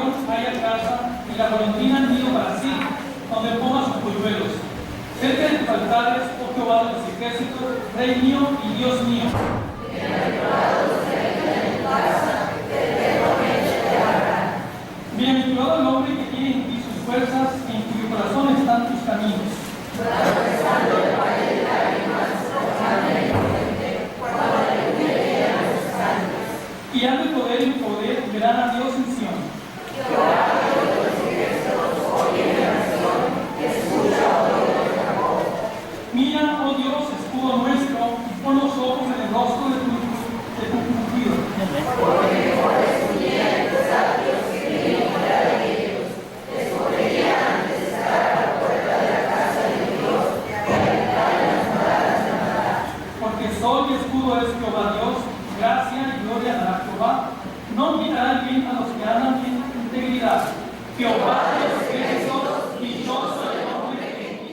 Aarón haya casa y la golondrina nido para sí, donde ponga sus polluelos. Cerca de tus altares, oh Jehová de los ejércitos, Rey mío y Dios mío. Bienaventurado el hombre que tiene en ti sus fuerzas y en cuyo corazón están tus caminos. Y ande poder y poder, verán a Dios en Sión. Mira, oh Dios, escudo nuestro, y pon los ojos en el rostro de tu ungido. Porque sol y escudo es Jehová Dios, gracia y gloria dará Jehová. No quitará el bien a los que andan en integridad. Jehová de los ejércitos, dichoso el hombre que en ti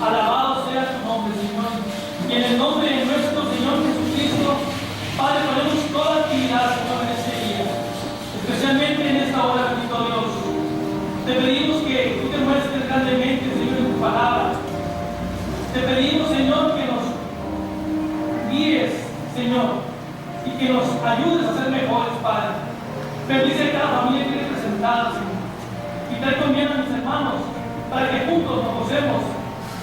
alabado sea tu nombre, Señor. Y en el nombre de nuestro Señor Jesucristo, Padre, ponemos toda actividad, Señor, en este día, especialmente en esta hora, Cristo Dios. Te pedimos que tú te muestres grandemente, Señor, en tu palabra. Te pedimos, Señor, que nos guíes, Señor, y que nos ayudes a ser mejores, Padre. Bendice a cada familia que es presentada, Señor. Y trae conmigo a mis hermanos, para que juntos nos gocemos,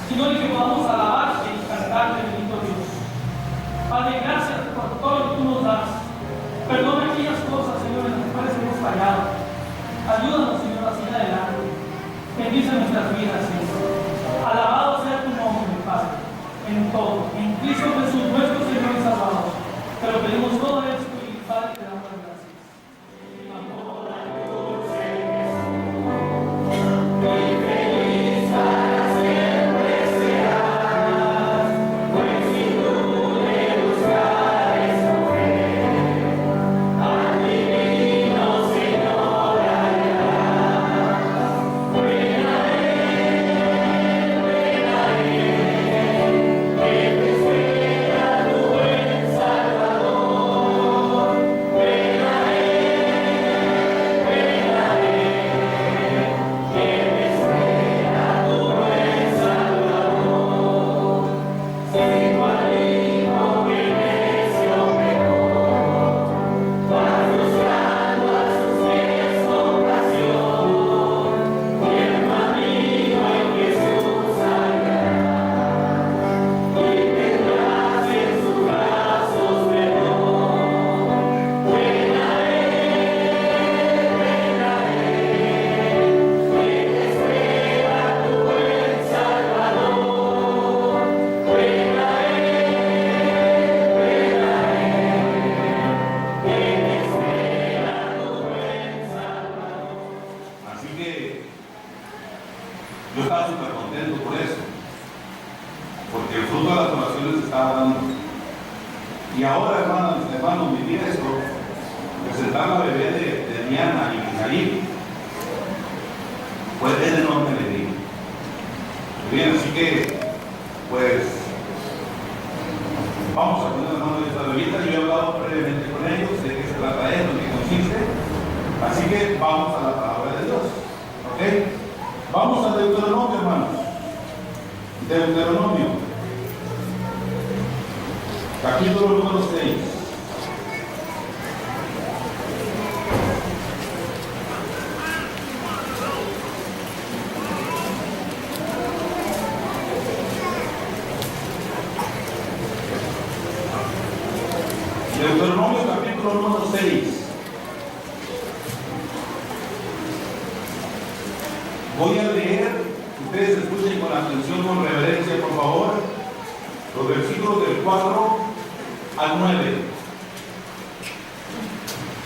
sino que podamos alabarte y cantarte, bendito Dios. Padre, gracias por todo lo que tú nos das. Perdona aquellas cosas, Señor, en las cuales hemos fallado. Ayúdanos, Señor, a seguir adelante. Bendice nuestras vidas, Señor. Alabado sea tu nombre, mi Padre, en todo. En Cristo Jesús, nuestro Señor y Salvador. Te lo pedimos todo esto y, Padre, te damos las gracias. Ven a Yo estaba súper contento por eso, porque el fruto de las oraciones se estaba dando. Y ahora, hermanos, vivir esto, presentar la bebé de Diana y Mijail, pues es de enorme alegría. Bien, así que, pues, vamos a poner la mano de esta bebita. Yo he hablado previamente con ellos de qué se trata esto, en qué consiste. Así que vamos a la palabra de Dios. ¿Ok? Vamos a Deuteronomio, hermanos. Deuteronomio. Capítulo número 6. Deuteronomio capítulo número 6. Voy a leer, ustedes escuchen con atención, con reverencia, por favor, los versículos del 4 al 9.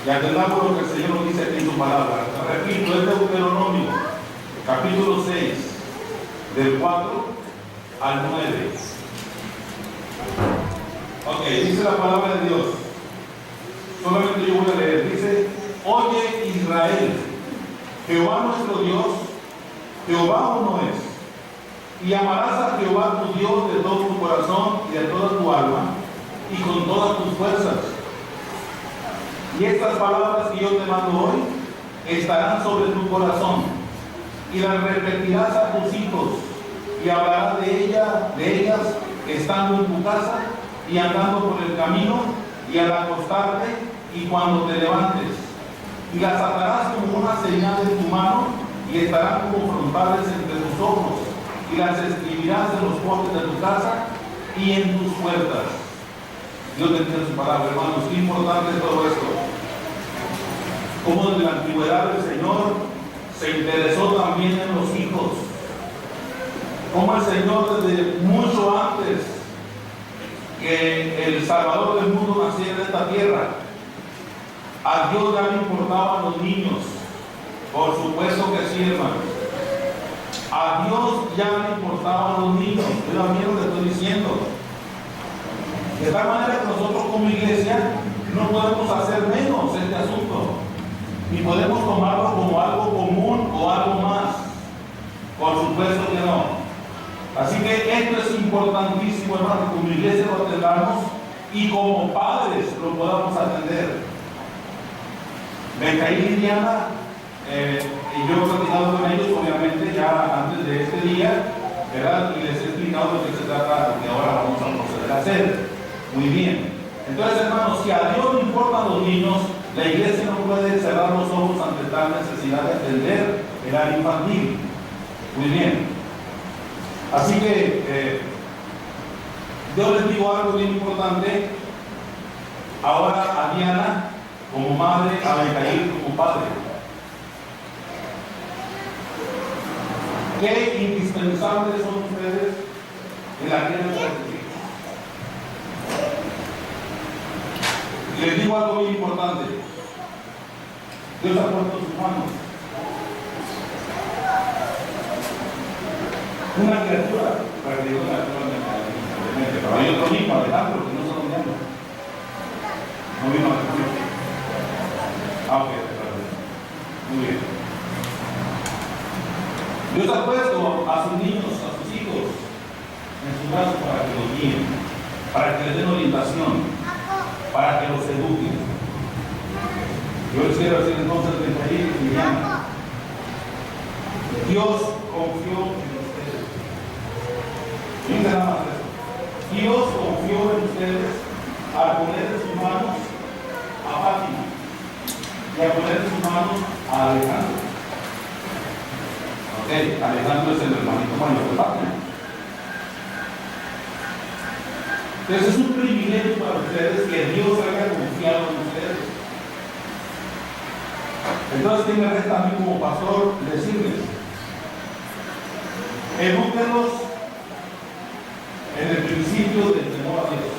Y atendamos lo que el Señor nos dice aquí en su palabra. Repito, es Deuteronomio, capítulo 6, del 4 al 9. Ok, dice la palabra de Dios. Solamente yo voy a leer. Dice: oye Israel, Jehová nuestro Dios, Jehová uno es. Y amarás a Jehová tu Dios de todo tu corazón y de toda tu alma y con todas tus fuerzas. Y estas palabras que yo te mando hoy estarán sobre tu corazón, y las repetirás a tus hijos, y hablarás de ellas estando en tu casa y andando por el camino, y al acostarte y cuando te levantes. Y las atarás como una señal en tu mano, y estarán como frontales entre tus ojos, y las escribirás en los postes de tu casa y en tus puertas. Dios bendiga su palabra, hermanos. Qué importante es todo esto. Como desde la antigüedad el Señor se interesó también en los hijos. Como el Señor desde mucho antes que el Salvador del mundo naciera en esta tierra, a Dios ya le importaban los niños. Por supuesto que sí, hermanos. A Dios ya le importaban los niños. Yo también lo que estoy diciendo. De tal manera que nosotros como iglesia no podemos hacer menos este asunto, ni podemos tomarlo como algo común o algo más. Por supuesto que no. Así que esto es importantísimo, hermano, que como iglesia lo atendamos y como padres lo podamos atender. Mijail y Diana, y yo he platicado con ellos, obviamente, ya antes de este día, ¿verdad? Y les he explicado de qué se trata, lo que ahora vamos a proceder a hacer. Muy bien. Entonces, hermanos, si a Dios le importan los niños, la iglesia no puede cerrar los ojos ante tal necesidad de atender el área infantil. Muy bien. Así que yo les digo algo bien importante. Ahora a Diana como madre, a Mijail como padre. ¿Qué indispensables son ustedes en la vida de los hijos? Les digo algo muy importante. Dios ha puesto sus manos. Una criatura, para que diga una criatura, pero hay otro hijo, Alejandro, que no se lo llama. No vino a la criatura. Ah, ok, muy bien. Dios ha puesto a sus niños, a sus hijos, en sus brazos para que los guíen, para que les den orientación, para que los eduquen. Yo les quiero decir entonces, Mijail y Diana, Dios confió en ustedes. Fíjense nada más eso. Dios confió en ustedes al poner en sus manos a Fátima y a poner en sus manos a Alejandro. Ok, Alejandro es el hermanito mayor de Fátima. Entonces es un privilegio para ustedes que Dios haya confiado en ustedes. Entonces, ¿qué me resta a mí como pastor decirles? Edúquenlos en el principio del temor a Dios,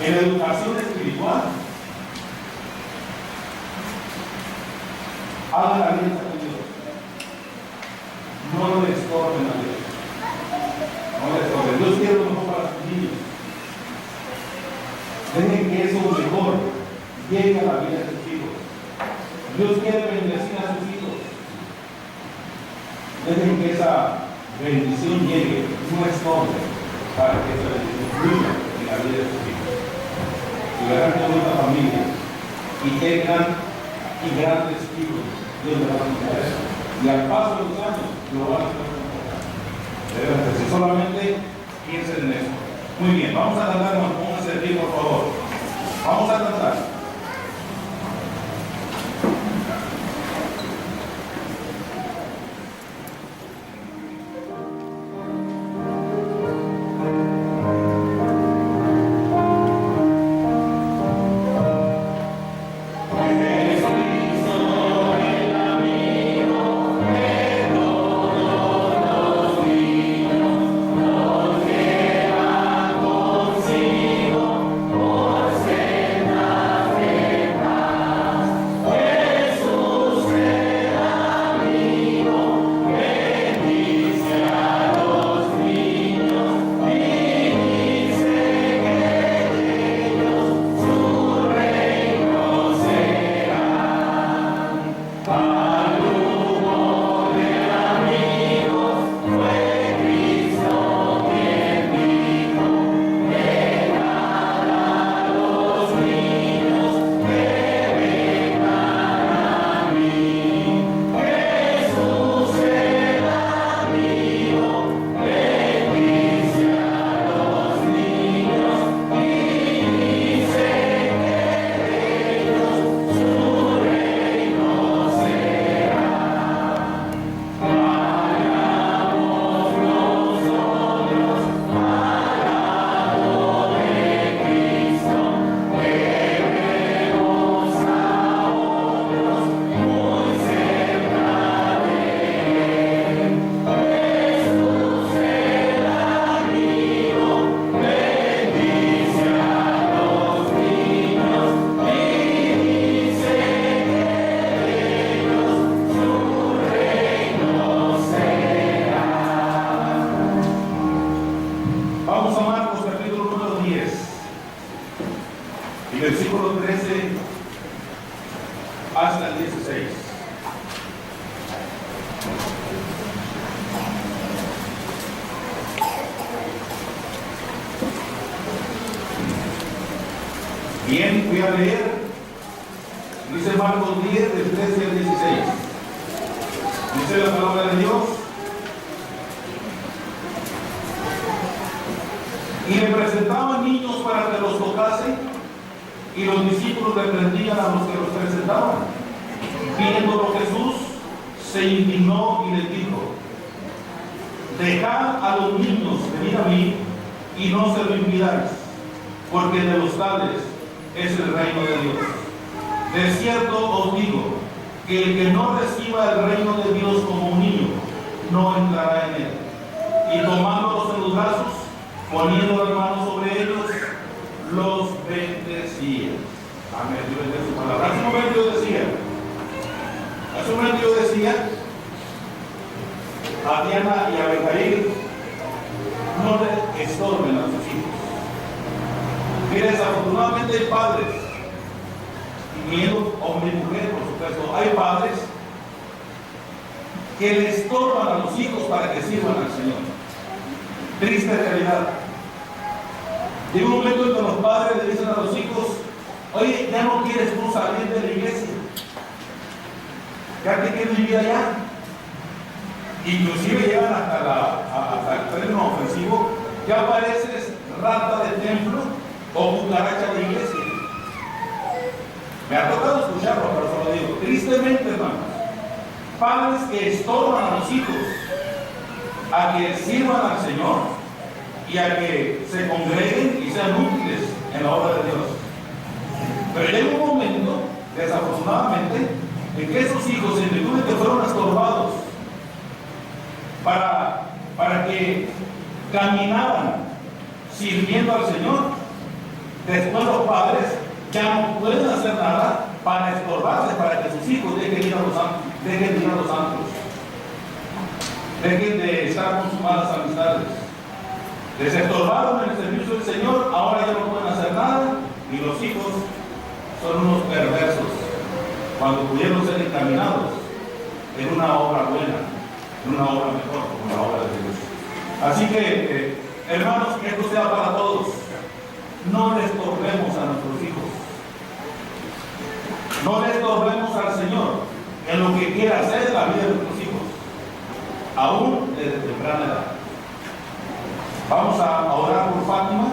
en la educación espiritual. Hagan la alianza con Dios. no le estorben a Dios. No le estorben. Dios quiere lo mejor para sus niños. Dejen que eso mejor llegue a la vida de sus hijos. Dios quiere bendecir a sus hijos. Dejen que esa bendición llegue, no estorbe, para que esa bendición fluya en la vida de sus hijos. Y verán que una familia y tengan y grandes hijos, Dios le va a conceder. Y al paso de los años lo van a hacer. Si solamente piensen en eso. Muy bien, vamos a cantar, pónganse de pie, por favor. Vamos a cantar. Versículo 13 hasta el 16. Bien, voy a leer. Dice Marcos 10, del 13 al 16. Dice la palabra de Dios. Y le presentaban niños para que los tocasen, y los discípulos reprendían a los que los presentaban. Viéndolo Jesús se indignó y les dijo: dejad a los niños venir a mí y no se lo impidáis, porque de los tales es el reino de Dios. De cierto os digo que el que no reciba el reino de Dios como un niño no entrará en él. Y tomándolos en los brazos, poniendo las manos sobre ellos, los bendecía. Amén. Dios bendiga su palabra. Hace un momento yo decía a Diana y a Benjaín: no le estorben a sus hijos. Mire, desafortunadamente hay padres, incluyendo hombre y mujer, por supuesto, hay padres que le estorban a los hijos para que sirvan al Señor. Triste realidad. Llega un momento en que los padres le dicen a los hijos: oye, ya no quieres tú salir de la iglesia, ya te quieres vivir allá. Inclusive llegan hasta el término ofensivo: ya pareces rata de templo o cucaracha de iglesia. Me ha tocado escucharlo, pero se lo digo. Tristemente, hermanos, padres que estorban a los hijos a que sirvan al Señor y a que se congreguen y sean útiles en la obra de Dios. Pero llega un momento, desafortunadamente, en que esos hijos, en virtud de que fueron estorbados para que caminaran sirviendo al Señor, después los padres ya no pueden hacer nada para estorbarles, para que sus hijos dejen ir a los antros. Dejen de estar con sus malas amistades. Les estorbaron en el servicio del Señor, ahora ya no pueden hacer nada, y los hijos son unos perversos, cuando pudieron ser encaminados en una obra buena, en una obra mejor, como la obra de Dios. Así que, hermanos, que esto sea para todos. No les estorbemos a nuestros hijos. No les estorbemos al Señor en lo que quiera hacer en la vida de nuestros hijos, aún desde temprana edad. Vamos a orar por Fátima.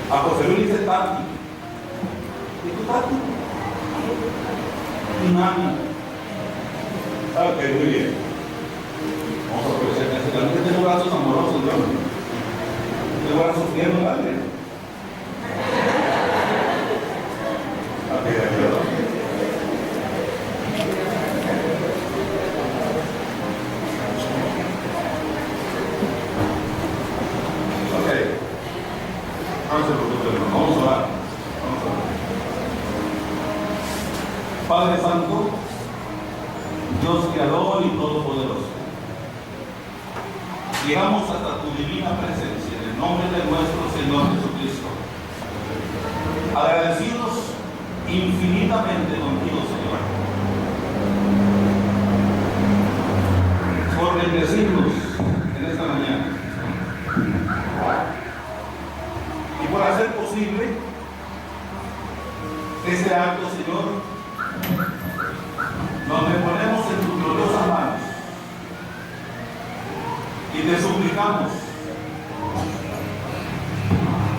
A José Luis dice Tati. ¿Y tú, Tati? Y Nani. Ok, muy bien. Vamos a aprovechar que también tengo brazos amorosos, ¿no? Tengo brazos tiernos, ¿vale? Ok, de acuerdo. Vamos a orar. Padre Santo, Dios Creador y Todopoderoso, llegamos hasta tu divina presencia en el nombre de nuestro Señor Jesucristo, agradecidos infinitamente contigo, Señor, por bendecirnos en esta mañana y por hacer posible este acto, Señor, donde ponemos en tus gloriosas manos y te suplicamos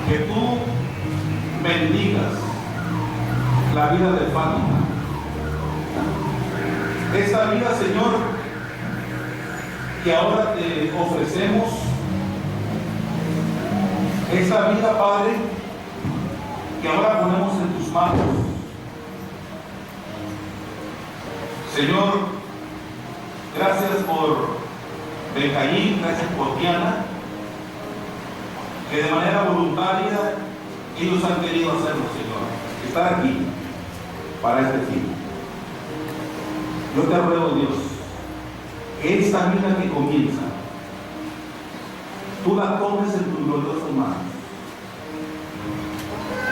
que tú bendigas la vida de Fátima. Esta vida, Señor, que ahora te ofrecemos, esta vida, Padre, que ahora ponemos en tus manos. Señor, gracias por Benjamín, gracias por Diana, que de manera voluntaria ellos han querido hacerlo, Señor, estar aquí para este fin. Yo te ruego, Dios, que esta vida que comienza, tú la tomes en tus gloriosas manos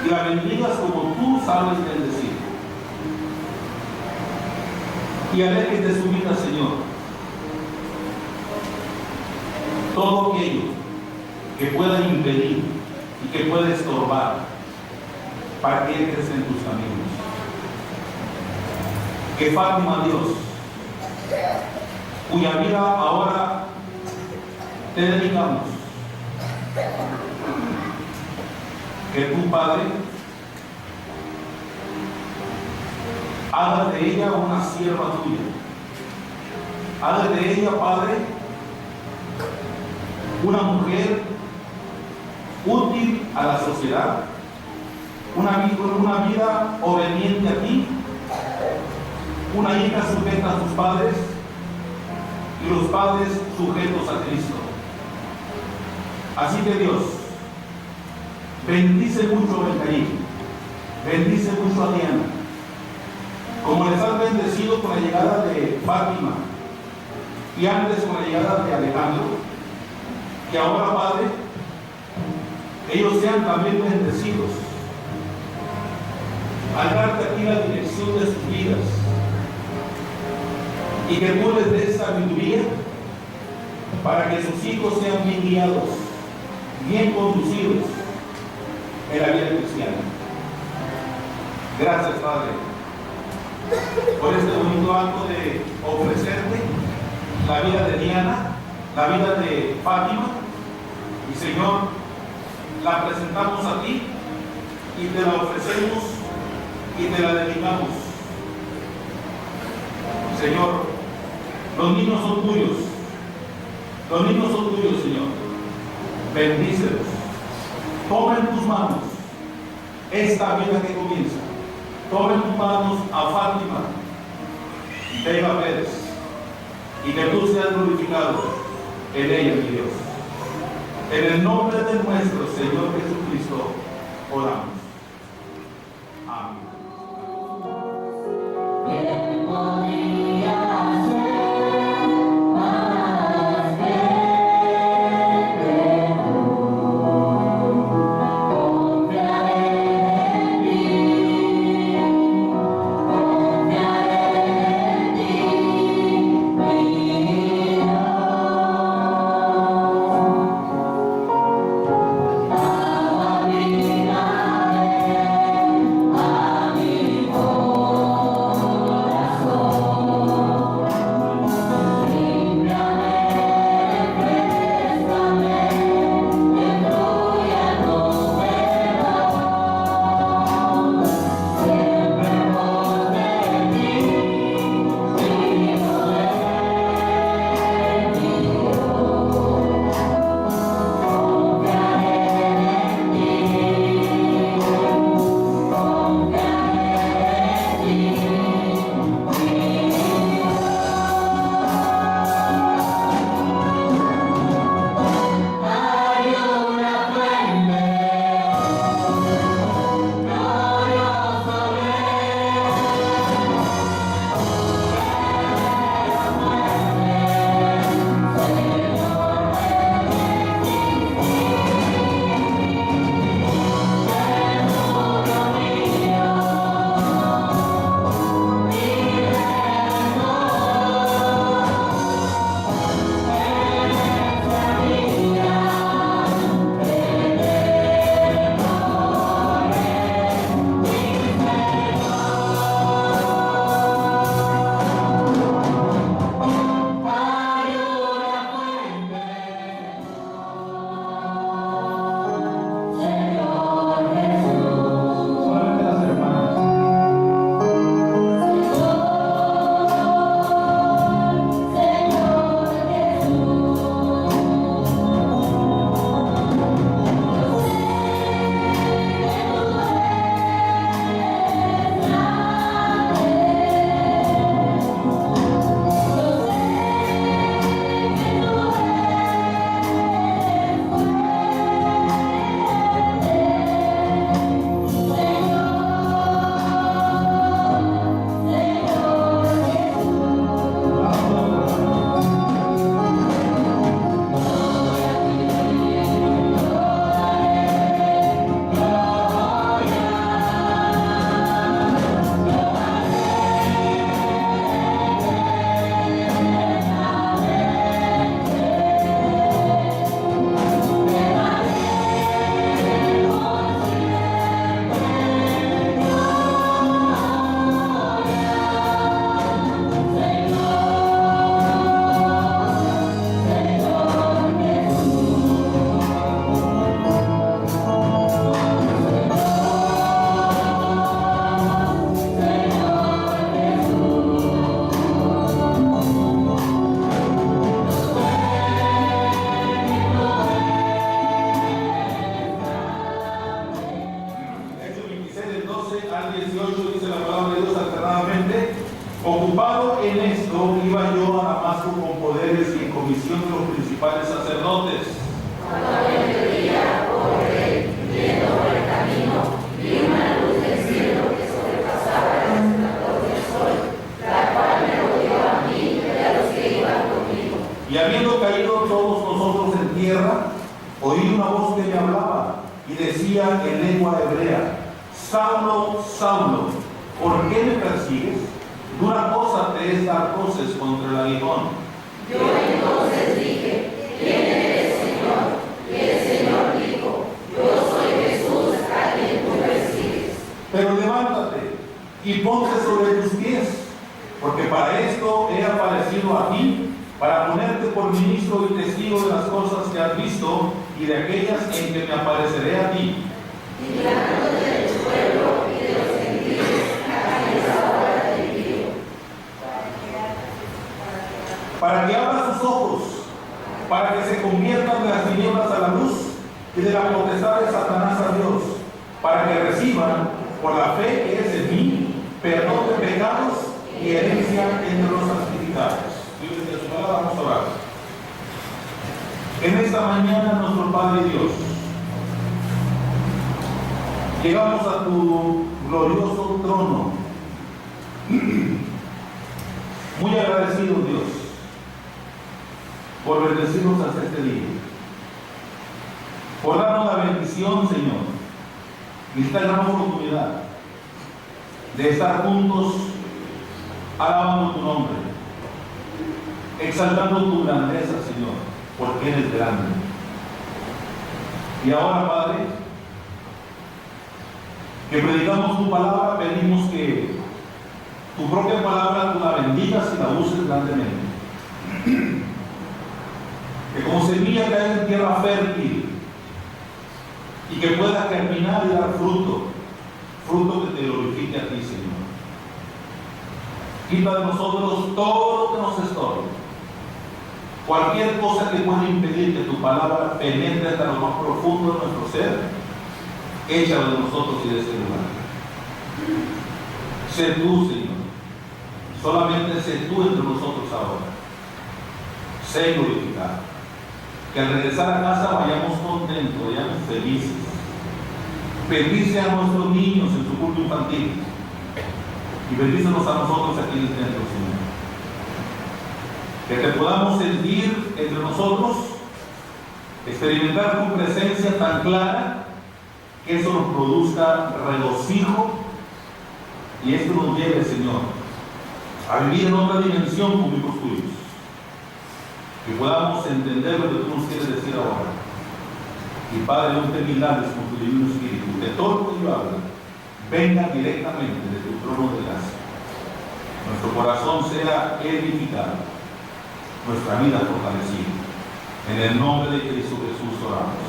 y la bendigas como tú sabes bendecir. Y alejes de su vida, Señor, todo aquello que pueda impedir y que pueda estorbar para que entres en tus caminos. Que Fátima, Dios, cuya vida ahora te dedicamos, que tu Padre haga de ella una sierva tuya. Haga de ella, Padre, una mujer útil a la sociedad, una vida obediente a ti, una hija sujeta a sus padres y los padres sujetos a Cristo. Así que Dios, bendice mucho a Benjamín, bendice mucho a Diana, como les has bendecido con la llegada de Fátima y antes con la llegada de Alejandro, que ahora, Padre, ellos sean también bendecidos al darte aquí la dirección de sus vidas y que tú les des sabiduría para que sus hijos sean bien guiados, bien conducidos Gracias, Padre, por este bonito acto de ofrecerte la vida de Diana, la vida de Fátima. Y Señor, la presentamos a ti y te la ofrecemos y te la dedicamos. Señor, los niños son tuyos. Los niños son tuyos, Señor. Bendícelos. Toma en tus manos esta vida que comienza. Toma en tus manos a Fátima Vega Pérez y que tú seas glorificado en ella, mi Dios. En el nombre de nuestro Señor Jesucristo oramos. Amén. Ocupado en esto, iba yo a Damasco con poderes y en comisión de los principales sacerdotes. Cuando al mediodía, oh rey, viendo por el camino, vi una luz del cielo que sobrepasaba el resplandor del sol, la cual me rodeó a mí y a los que iban conmigo. Y habiendo caído todos nosotros en tierra, oí una voz que me hablaba y decía en lengua hebrea: Saulo, Saulo, ¿por qué me persigues? Dura cosa te es dar voces contra el aguijón. Yo entonces dije: ¿Quién eres, Señor? Y el Señor dijo: Yo soy Jesús, a quien tú persigues. Pero levántate y ponte sobre tus pies, porque para esto he aparecido a ti, para ponerte por ministro y testigo de las cosas que has visto y de aquellas en que me apareceré a ti. Y librándote del pueblo y de los gentiles a esa hora del día. Para que abra sus ojos, para que se conviertan de las tinieblas a la luz y de la potestad de Satanás a Dios, para que reciban por la fe que es en mí perdón de pecados y herencia entre los santificados. Biblia de su palabra, vamos a orar. En esta mañana, nuestro Padre Dios, llegamos a tu glorioso trono, muy agradecidos, Dios, por bendecirnos hasta este día, por darnos la bendición, Señor, y esta gran oportunidad de estar juntos alabando tu nombre, exaltando tu grandeza, Señor, porque eres grande. Y ahora, Padre, que predicamos tu palabra, pedimos que tu propia palabra tú la bendigas y la uses grandemente. Que como semilla caiga en tierra fértil y que pueda germinar y dar fruto que te glorifique a ti, Señor. Quita de nosotros todo lo que nos estorbe, cualquier cosa que pueda impedir que tu palabra penetre hasta lo más profundo de nuestro ser, échalo de nosotros y de este lugar. Sé tú, Señor, solamente sé tú entre nosotros ahora. Sé glorificado. Que al regresar a casa vayamos contentos, vayamos felices. Bendice a nuestros niños en su culto infantil y bendícenos a nosotros aquí dentro, Señor. Que te podamos sentir entre nosotros, experimentar tu presencia tan clara que eso nos produzca regocijo y esto nos lleve, Señor, a vivir en otra dimensión con hijos tuyos. Que podamos entender lo que tú nos quieres decir ahora. Y Padre, unte mis labios con tu divino Espíritu, que todo lo que yo hablo venga directamente de tu trono de gracia. Nuestro corazón sea edificado, nuestra vida fortalecida. En el nombre de Cristo Jesús oramos.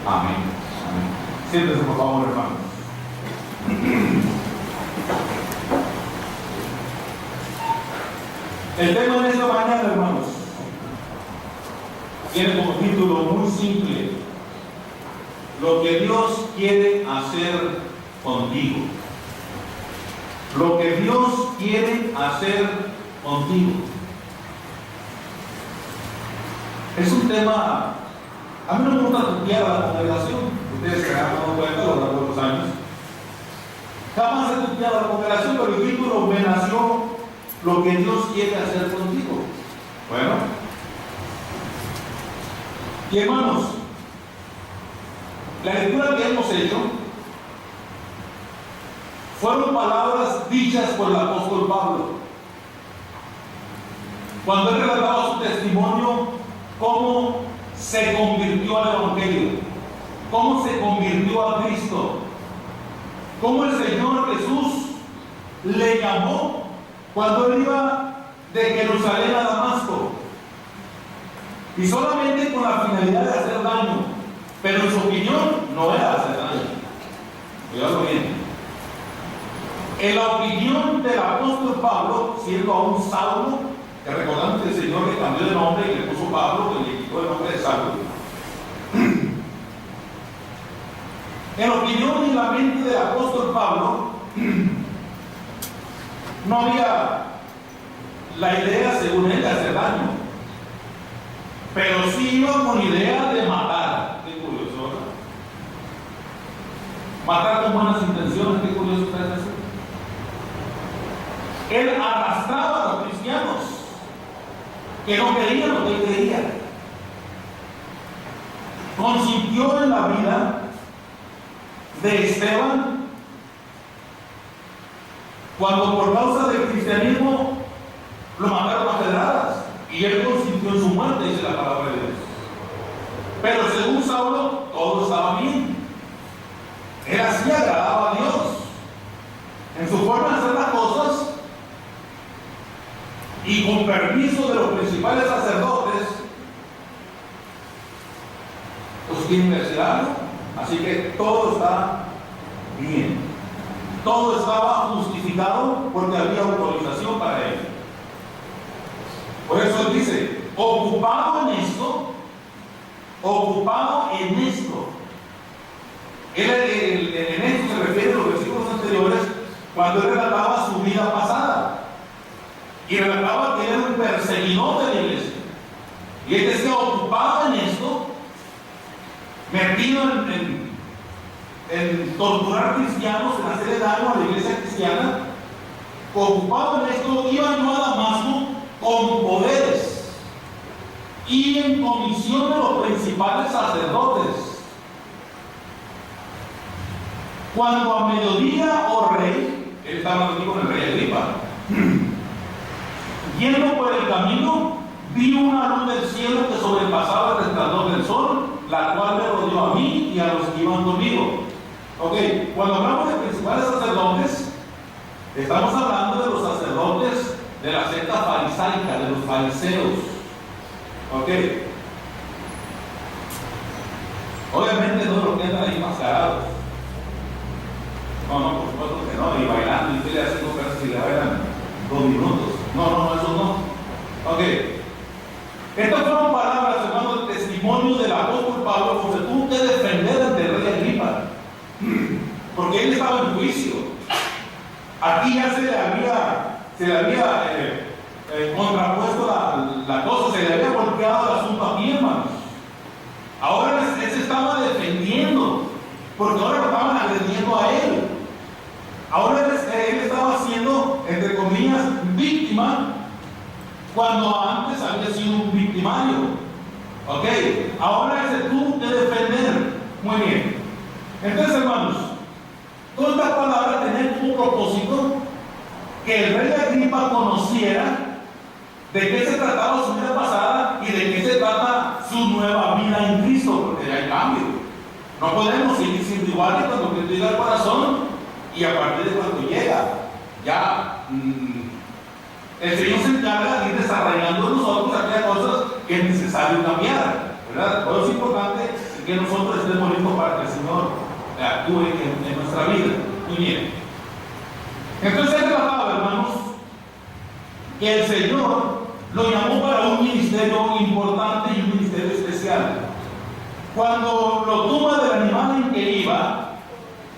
Amén. Amén. Siéntese, por favor, hermanos. El tema de esta mañana, hermanos, tiene como título muy simple: lo que Dios quiere hacer contigo. Lo que Dios quiere hacer contigo. Es un tema, a mí no me gusta tutear a la congregación. Ustedes se han dado cuenta a lo largo de los años. Jamás he tuteado a la congregación, pero el título me nació: lo que Dios quiere hacer contigo. Bueno. Y hermanos, la lectura que hemos hecho fueron palabras dichas por el apóstol Pablo cuando él relataba su testimonio, cómo se convirtió al Evangelio, cómo se convirtió a Cristo, cómo el Señor Jesús le llamó cuando él iba de Jerusalén a Damasco. Y solamente con la finalidad de hacer daño, pero en su opinión no era hacer daño. Cuidado bien. En la opinión del apóstol Pablo, siendo aún Saulo, que recordamos que el Señor le cambió de nombre y le puso Pablo, que le quitó el nombre de Saulo. En la opinión y en la mente del apóstol Pablo, no había la idea, según él, de hacer daño. Pero sí iba con idea de matar. Qué curioso, ¿verdad? Matar con buenas intenciones, qué curioso es eso. Él arrastraba a los cristianos que no creían lo que él creía. Consintió en la vida de Esteban cuando por causa del cristianismo lo mataron a pedradas. Y él consintió en su muerte, dice la palabra de Dios. Pero según Saulo, todo estaba bien. Él así agradaba a Dios. En su forma y con permiso de los principales sacerdotes, pues tienen que hacer algo. Así que todo está bien. Todo estaba justificado porque había autorización para ello. Por eso él dice, ocupado en esto, en esto se refiere a los versículos anteriores, cuando él relataba su vida pasada y relataba que era un perseguidor de la iglesia. Y él decía, ocupado en esto, metido en torturar cristianos, en hacerle daño a la iglesia cristiana, ocupado en esto, iba yo a Damasco con poderes y en comisión de los principales sacerdotes. Cuando a mediodía, oh rey, él estaba aquí con el rey Agripa, yendo por el camino, vi una luz del cielo que sobrepasaba el resplandor del sol, la cual me rodeó a mí y a los que iban conmigo. Ok, cuando hablamos de principales sacerdotes, estamos hablando de los sacerdotes de la secta farisaica, de los fariseos. Ok. Obviamente no los que andan ahí mascarados. No, por supuesto que no, y bailando, y usted le hace cosas y le bailan 2 minutos. No, eso no. Ok. Estas fueron palabras, hermano, de testimonio del apóstol Pablo, porque tuvo que defender ante el rey Agripa, porque él estaba en juicio. Aquí ya se le había contrapuesto la cosa, se le había golpeado el asunto aquí, hermanos. Ahora él se estaba defendiendo, porque ahora lo estaban agrediendo a él. Ahora él estaba siendo, entre comillas, víctima, cuando antes había sido un victimario. Ok, ahora él se tuvo que defender. Muy bien. Entonces, hermanos, todas estas palabras tenían como propósito que el rey Agripa conociera de qué se trataba su vida pasada y de qué se trata su nueva vida en Cristo, porque ya hay cambio. No podemos seguir siendo iguales cuando Cristo llega al corazón y a partir de cuando llega, ya el Señor se encarga de ir desarrollando en nosotros aquellas cosas que es necesario cambiar, ¿verdad? Por eso es importante que nosotros estemos listos para que el Señor actúe en nuestra vida. Muy bien. Entonces se trataba, hermanos, que el Señor lo llamó para un ministerio importante y un ministerio especial. Cuando lo toma del animal en que iba,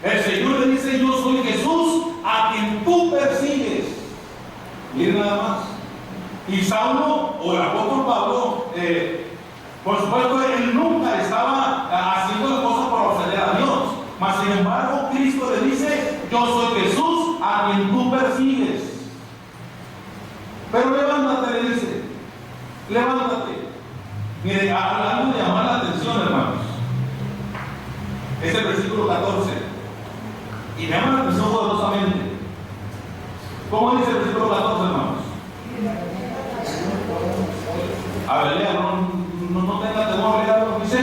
el Señor le dice: yo soy Jesús a quien tú persigues. Miren nada más. Y Saulo, o el apóstol Pablo, por supuesto, él nunca estaba haciendo las cosas por ofender a Dios. Mas sin embargo, Cristo le dice: yo soy Jesús a quien tú persigues. Pero levántate, le dice. Levántate. Mire, hablando de llamar la atención, hermanos. Es el versículo 14. Y me llama la atención poderosamente. ¿Cómo dice el versículo 14, hermanos? A ver, lea, no tenga temor, lea lo que dice.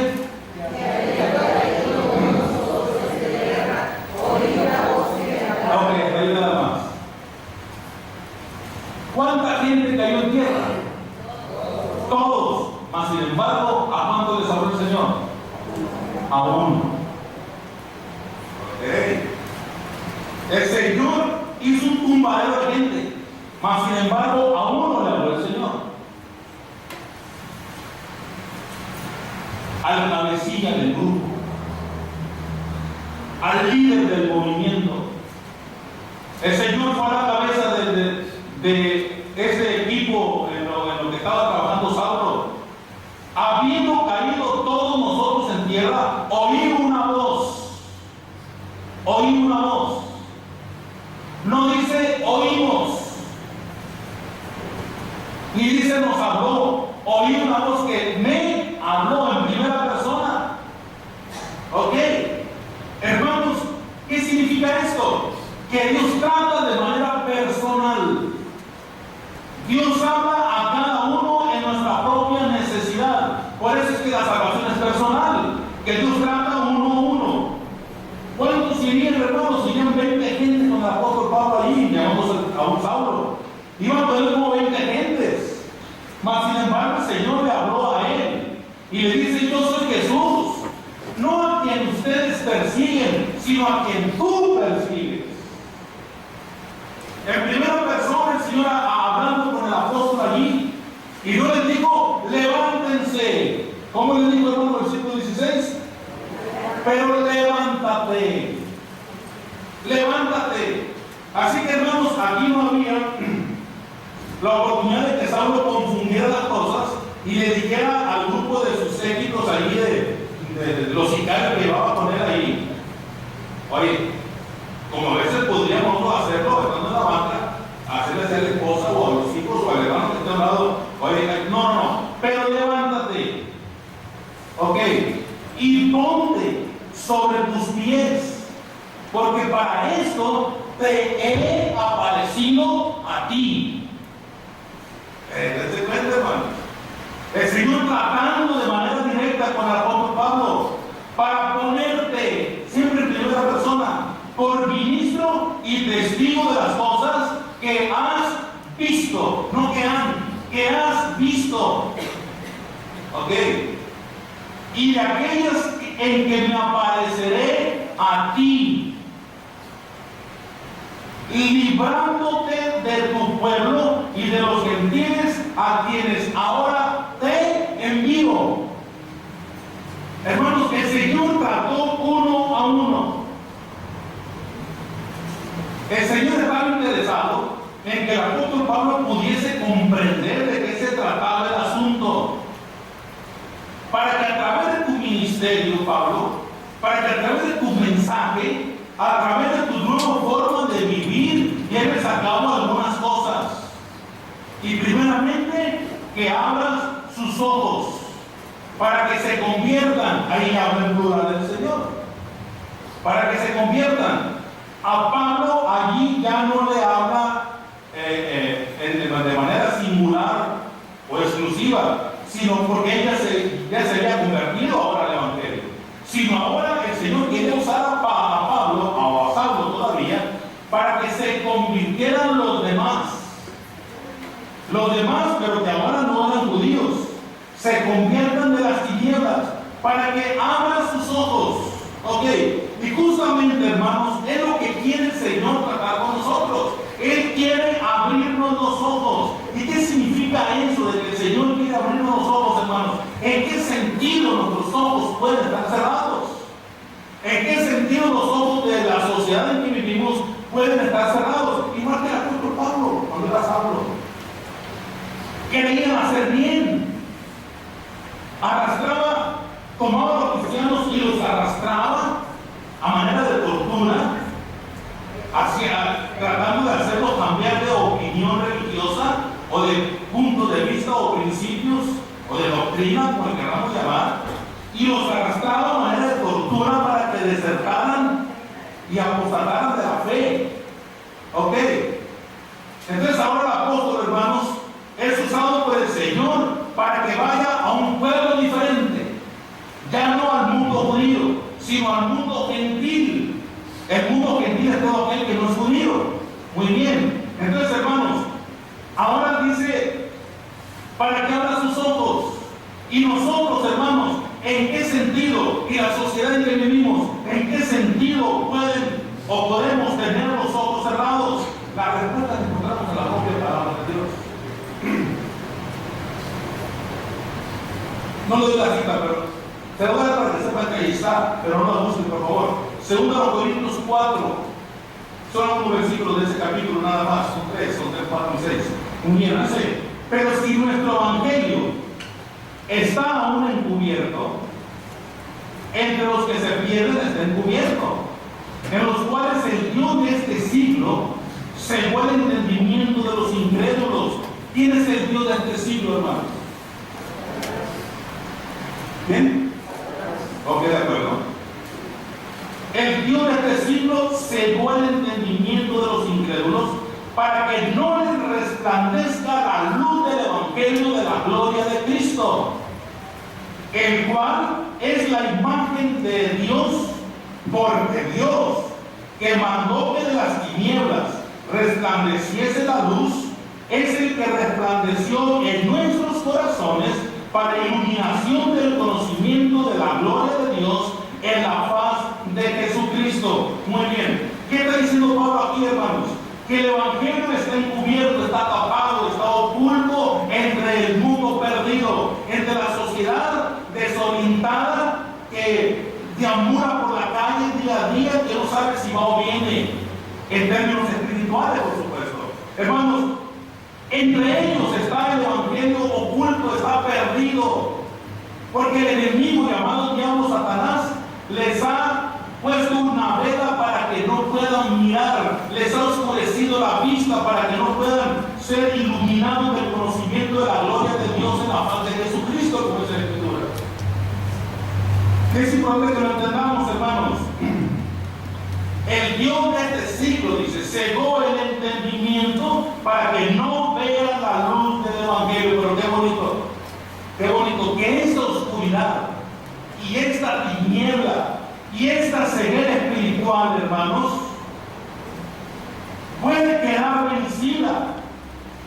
Ok, ahí nada más. ¿Cuánta gente cayó en tierra? Todos. Mas sin embargo, ¿a cuánto les habló el Señor? A uno. Ok. El Señor hizo un tumbadero de gente, mas sin embargo a uno le habló el Señor, a la cabecilla del grupo, al líder del movimiento. El Señor fue a la cabeza de ese equipo en lo que estaba trabajando Saulo. Habiendo caído todos nosotros en tierra, oí una voz. No dice oímos, ni dice nos habló. Oí una voz que me habló en primera persona. Ok, hermanos, ¿qué significa esto? Que Dios trata de manera personal. Dios habla a cada uno en nuestra propia necesidad. Por eso es que la salvación es personal, que Dios trata uno a uno. ¿Cuántos irían, hermanos? Irían 20 gente con el apóstol Pablo allí, llamamos a un Saulo. Iban a tener como 20 gente. quién? Sino a quien tú persigues. En primera persona el Señor hablando con el apóstol allí, y no les dijo, levántense. ¿Cómo les dijo, hermano, el versículo 16? Pero levántate. Levántate. Así que, hermanos, aquí no había la oportunidad de que Saulo confundiera las cosas y le dijera al grupo de sus séquitos allí, de los sicarios que llevaba a poner ahí, oye, como a veces podríamos hacerlo, estando en la banca, hacerle a la esposa o a los hijos o al hermano que está a un lado, oye, no, pero levántate, ok, y ponte sobre tus pies, porque para esto te he aparecido a ti. ¿Te cuenta, hermano? El Señor tratando de manera directa con el apóstol Pablo para ponerte siempre en primera persona por ministro y testigo de las cosas que has visto, no que has visto. Ok. Y de aquellas en que me apareceré a ti, librándote de tu pueblo y de los gentiles a quienes ahora te envío. Hermanos, el Señor trató uno a uno. El Señor estaba interesado en que el apóstol Pablo pudiese comprender de qué se trataba el asunto, para que a través de tu ministerio, Pablo, para que a través de tu mensaje, a través de tu nueva forma de vivir, lleves a cabo algunas cosas. Y primeramente, que abras sus ojos para que se conviertan, ahí habla en plural del Señor, para que se conviertan. A Pablo allí ya no le habla de manera singular o exclusiva, sino porque ella ya se había convertido ahora al Evangelio. Sino ahora el Señor quiere usar a Pablo, o a Saulo todavía, para que se convirtieran los demás. Los demás, pero que ahora no eran judíos, se conviertan de las tinieblas, para que abran sus ojos. Ok, y justamente, hermanos, es lo que quiere el Señor tratar con nosotros. Él quiere abrirnos los ojos. ¿Y qué significa eso de que el Señor quiere abrirnos los ojos, hermanos? ¿En qué sentido nuestros ojos pueden estar cerrados? ¿En qué sentido los ojos de la sociedad en que vivimos pueden estar cerrados? Igual que el apóstol Pablo, cuando era Saulo. Querían hacer bien. Arrastraba, tomaba a los cristianos y los arrastraba a manera de tortura, tratando de hacerlos cambiar de opinión religiosa o de punto de vista o principios o de doctrina, como le queramos llamar, y los arrastraba a manera de tortura para que desertaran y apostataran de la fe. Ok. Entonces ahora el apóstol, hermanos, es usado por el Señor para que vaya a un pueblo diferente, ya no al mundo judío, sino al mundo gentil. El mundo gentil es todo aquel que no es judío. Muy bien. Entonces, hermanos, ahora dice, para que abra sus ojos. Y nosotros, hermanos, ¿en qué sentido? Y la sociedad en que vivimos, ¿en qué sentido pueden o podemos tener los ojos cerrados? La respuesta la encontramos en la propia palabra de Dios. No le doy la cita, pero te voy a dar para que sepan que ahí está, pero no la busquen, por favor. 2 Corintios 4, son algunos versículos de ese capítulo nada más, son 3, 4 y 6. Muy bien, así. Pero si nuestro evangelio está aún encubierto, entre los que se pierden está encubierto, en los cuales el Dios de este siglo cegó el entendimiento de los incrédulos. ¿Quién es el Dios de este siglo, hermano? ¿Bien? Ok, de acuerdo. El Dios de este siglo cegó el entendimiento de los incrédulos para que no les resplandezca la luz del Evangelio de la gloria de Cristo, el cual es la imagen de Dios, porque Dios, que mandó que de las tinieblas resplandeciese la luz, es el que resplandeció en nuestros corazones para iluminación del conocimiento de la gloria de Dios en la faz de Jesucristo. Muy bien. ¿Qué está diciendo Pablo aquí, hermanos? Que el Evangelio está encubierto, está tapado, está oculto entre el mundo perdido, entre la sociedad desorientada que deambula por la calle día a día, que no sabe si va o viene, en términos espirituales, por supuesto. Hermanos, entre ellos está el Evangelio oculto, está perdido, porque el enemigo llamado diablo Satanás les ha puesto una vela para que no puedan mirar, les ha oscurecido la vista para que no puedan ser iluminados del conocimiento de la gloria de Dios en la faz de Jesucristo, como dice la Escritura. Es importante que lo entendamos, hermanos. El Dios de este siglo, dice, cegó el entendimiento para que no vean la luz del Evangelio. Pero qué bonito que esta oscuridad y esta tiniebla y esta ceguera espiritual, hermanos, puede quedar vencida,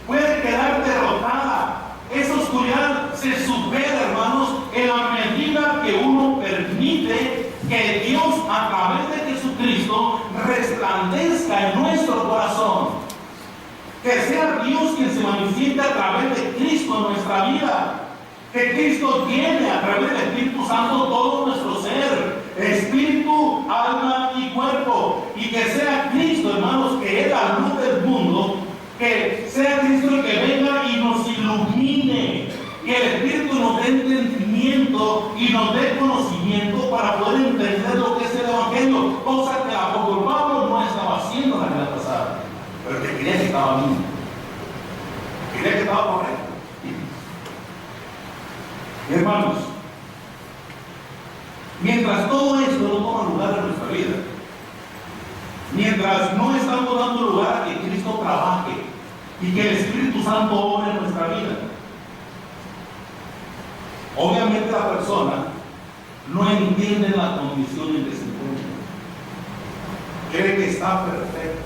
puede quedar derrotada. Esa oscuridad se supera, hermanos, en la medida que uno permite que Dios, a través de Jesucristo, resplandezca en nuestro corazón. Que sea Dios quien se manifiesta a través de Cristo en nuestra vida. Que Cristo llene a través del Espíritu Santo todo nuestro ser, espíritu, alma y cuerpo. Y que sea Cristo, hermanos, que es la luz del mundo, que sea Cristo el que venga y nos ilumine. Que el Espíritu nos dé entendimiento y nos dé conocimiento para poder entender lo que es el Evangelio, cosa que el apóstol Pablo no estaba haciendo la vida pasada, pero que creía que estaba bien, creía que estaba correcto. Hermanos, mientras todo esto no toma lugar en nuestra vida, mientras no estamos dando lugar a que Cristo trabaje y que el Espíritu Santo obre en nuestra vida, obviamente la persona no entiende la condición en que se encuentra. Cree que está perfecto,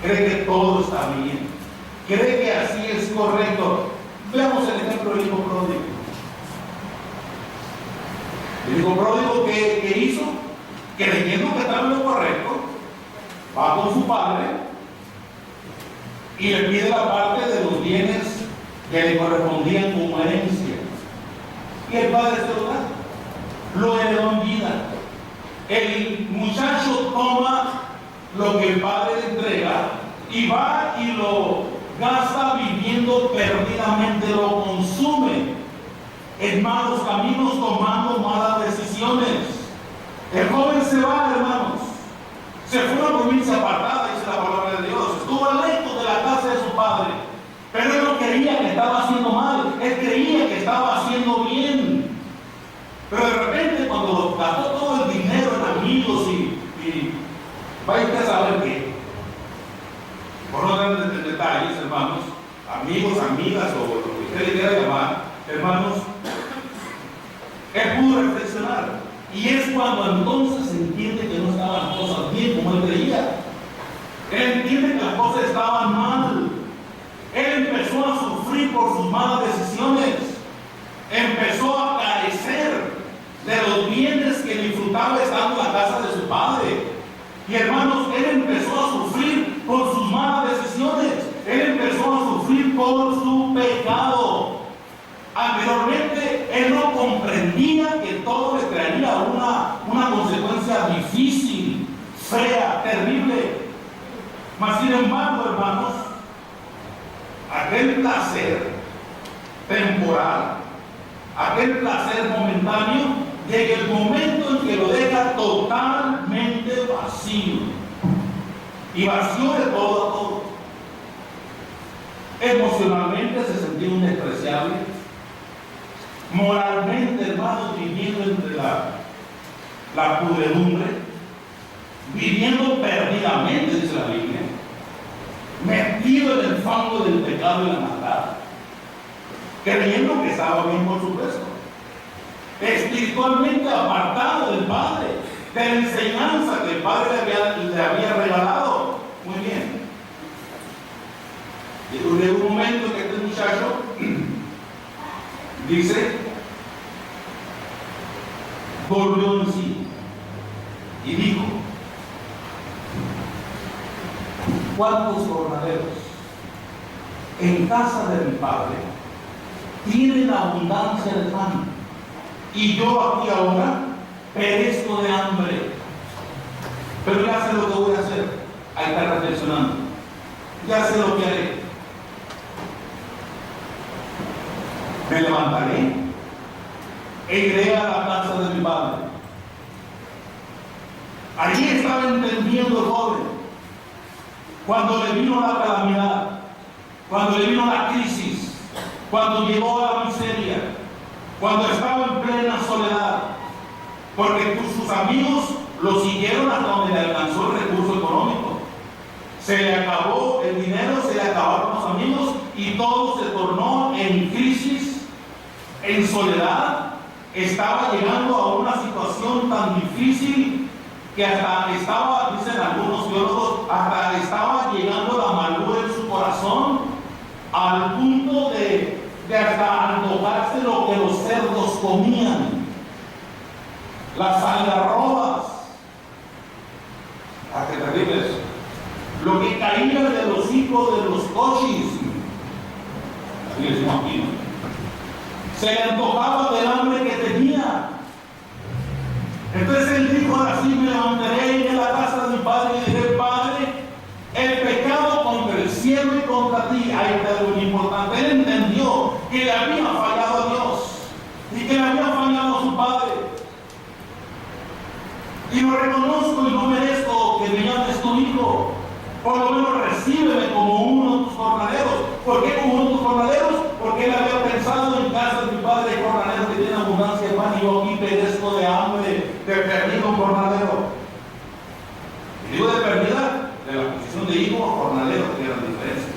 cree que todo está bien, cree que así es correcto. Veamos el ejemplo del hijo pródigo. El hijo pródigo que hizo, creyendo que estaba en lo correcto, va con su padre y le pide la parte de los bienes que le correspondían como herencia. Y el padre se lo heredó en vida. El muchacho toma lo que el padre le entrega y va y lo gasta viviendo perdidamente, lo consume en malos caminos, tomando malas decisiones. El joven se va, hermanos, se fue a una provincia apartada, dice la palabra de Dios, estuvo lejos de la casa de su padre, pero él no creía que estaba haciendo mal, él creía que estaba haciendo bien. Pero de repente, cuando gastó todo el dinero en amigos y vaya usted a saber qué, por no dar detalles, hermanos, amigos, amigas o lo que usted le quiera llamar, hermanos, él pudo reflexionar. Y es cuando entonces entiende que no estaban las cosas bien como él creía. Él entiende que las cosas estaban mal. Él empezó a sufrir por sus malas decisiones. Empezó a carecer de los bienes que disfrutaba estando en la casa de su padre. Y hermanos, él empezó a sufrir por sus malas decisiones. Él empezó a sufrir por su pecado. Anteriormente, él no comprendía que todo le traería una consecuencia difícil, fea, terrible. Mas, sin embargo, hermanos, aquel placer temporal, aquel placer momentáneo, llega el momento en que lo deja totalmente vacío. Y vacío de todo a todo. Emocionalmente se sentía un despreciable. Moralmente, hermanos, viviendo entre la pudredumbre, viviendo perdidamente, dice la Biblia, metido en el fango del pecado y la maldad, creyendo que estaba bien, por supuesto, espiritualmente apartado del Padre, de la enseñanza que el Padre le había regalado. Muy bien. Y hubo un momento en que este muchacho dice, volvió en sí y dijo: ¿Cuántos jornaleros en casa de mi padre tienen abundancia de pan? Y yo aquí ahora perezco de hambre. Pero ya sé lo que voy a hacer. Ahí está reflexionando. Ya sé lo que haré. Me levantaré e iré a la casa de mi padre. Allí estaba entendiendo el joven. Cuando le vino la calamidad, cuando le vino la crisis, cuando llegó a la miseria, cuando estaba en plena soledad, porque sus amigos lo siguieron hasta donde le alcanzó el recurso económico. Se le acabó el dinero, se le acabaron los amigos y todo se tornó en crisis, en soledad. Estaba llegando a una situación tan difícil que hasta estaba, dicen algunos teólogos, hasta estaba llegando la amargura en su corazón al punto de hasta antojarse lo que los cerdos comían, las algarrobas. ¡Ah, qué terrible eso! Lo que caía de los hijos de los cochis. Así le decimos aquí, ¿no? Se le antojaba del hambre que tenía. Entonces él dijo: ahora sí me levantaré, iré a la casa de mi padre y diré: Padre, el pecado contra el cielo y contra ti. Ahí está algo muy importante. Él entendió que le había fallado a Dios y que le había fallado a su padre. Y lo reconozco y no merezco que me llames tu hijo. Por lo menos recíbeme como uno de tus jornaleros. ¿Por qué como uno de tus jornaleros? Porque él había pensado: en casa de mi padre hay jornaleros que tienen abundancia de pan y yo aquí perezco de hambre, de perdido un jornalero. Y digo de perdida, de la posición de hijo a jornalero, que eran diferentes.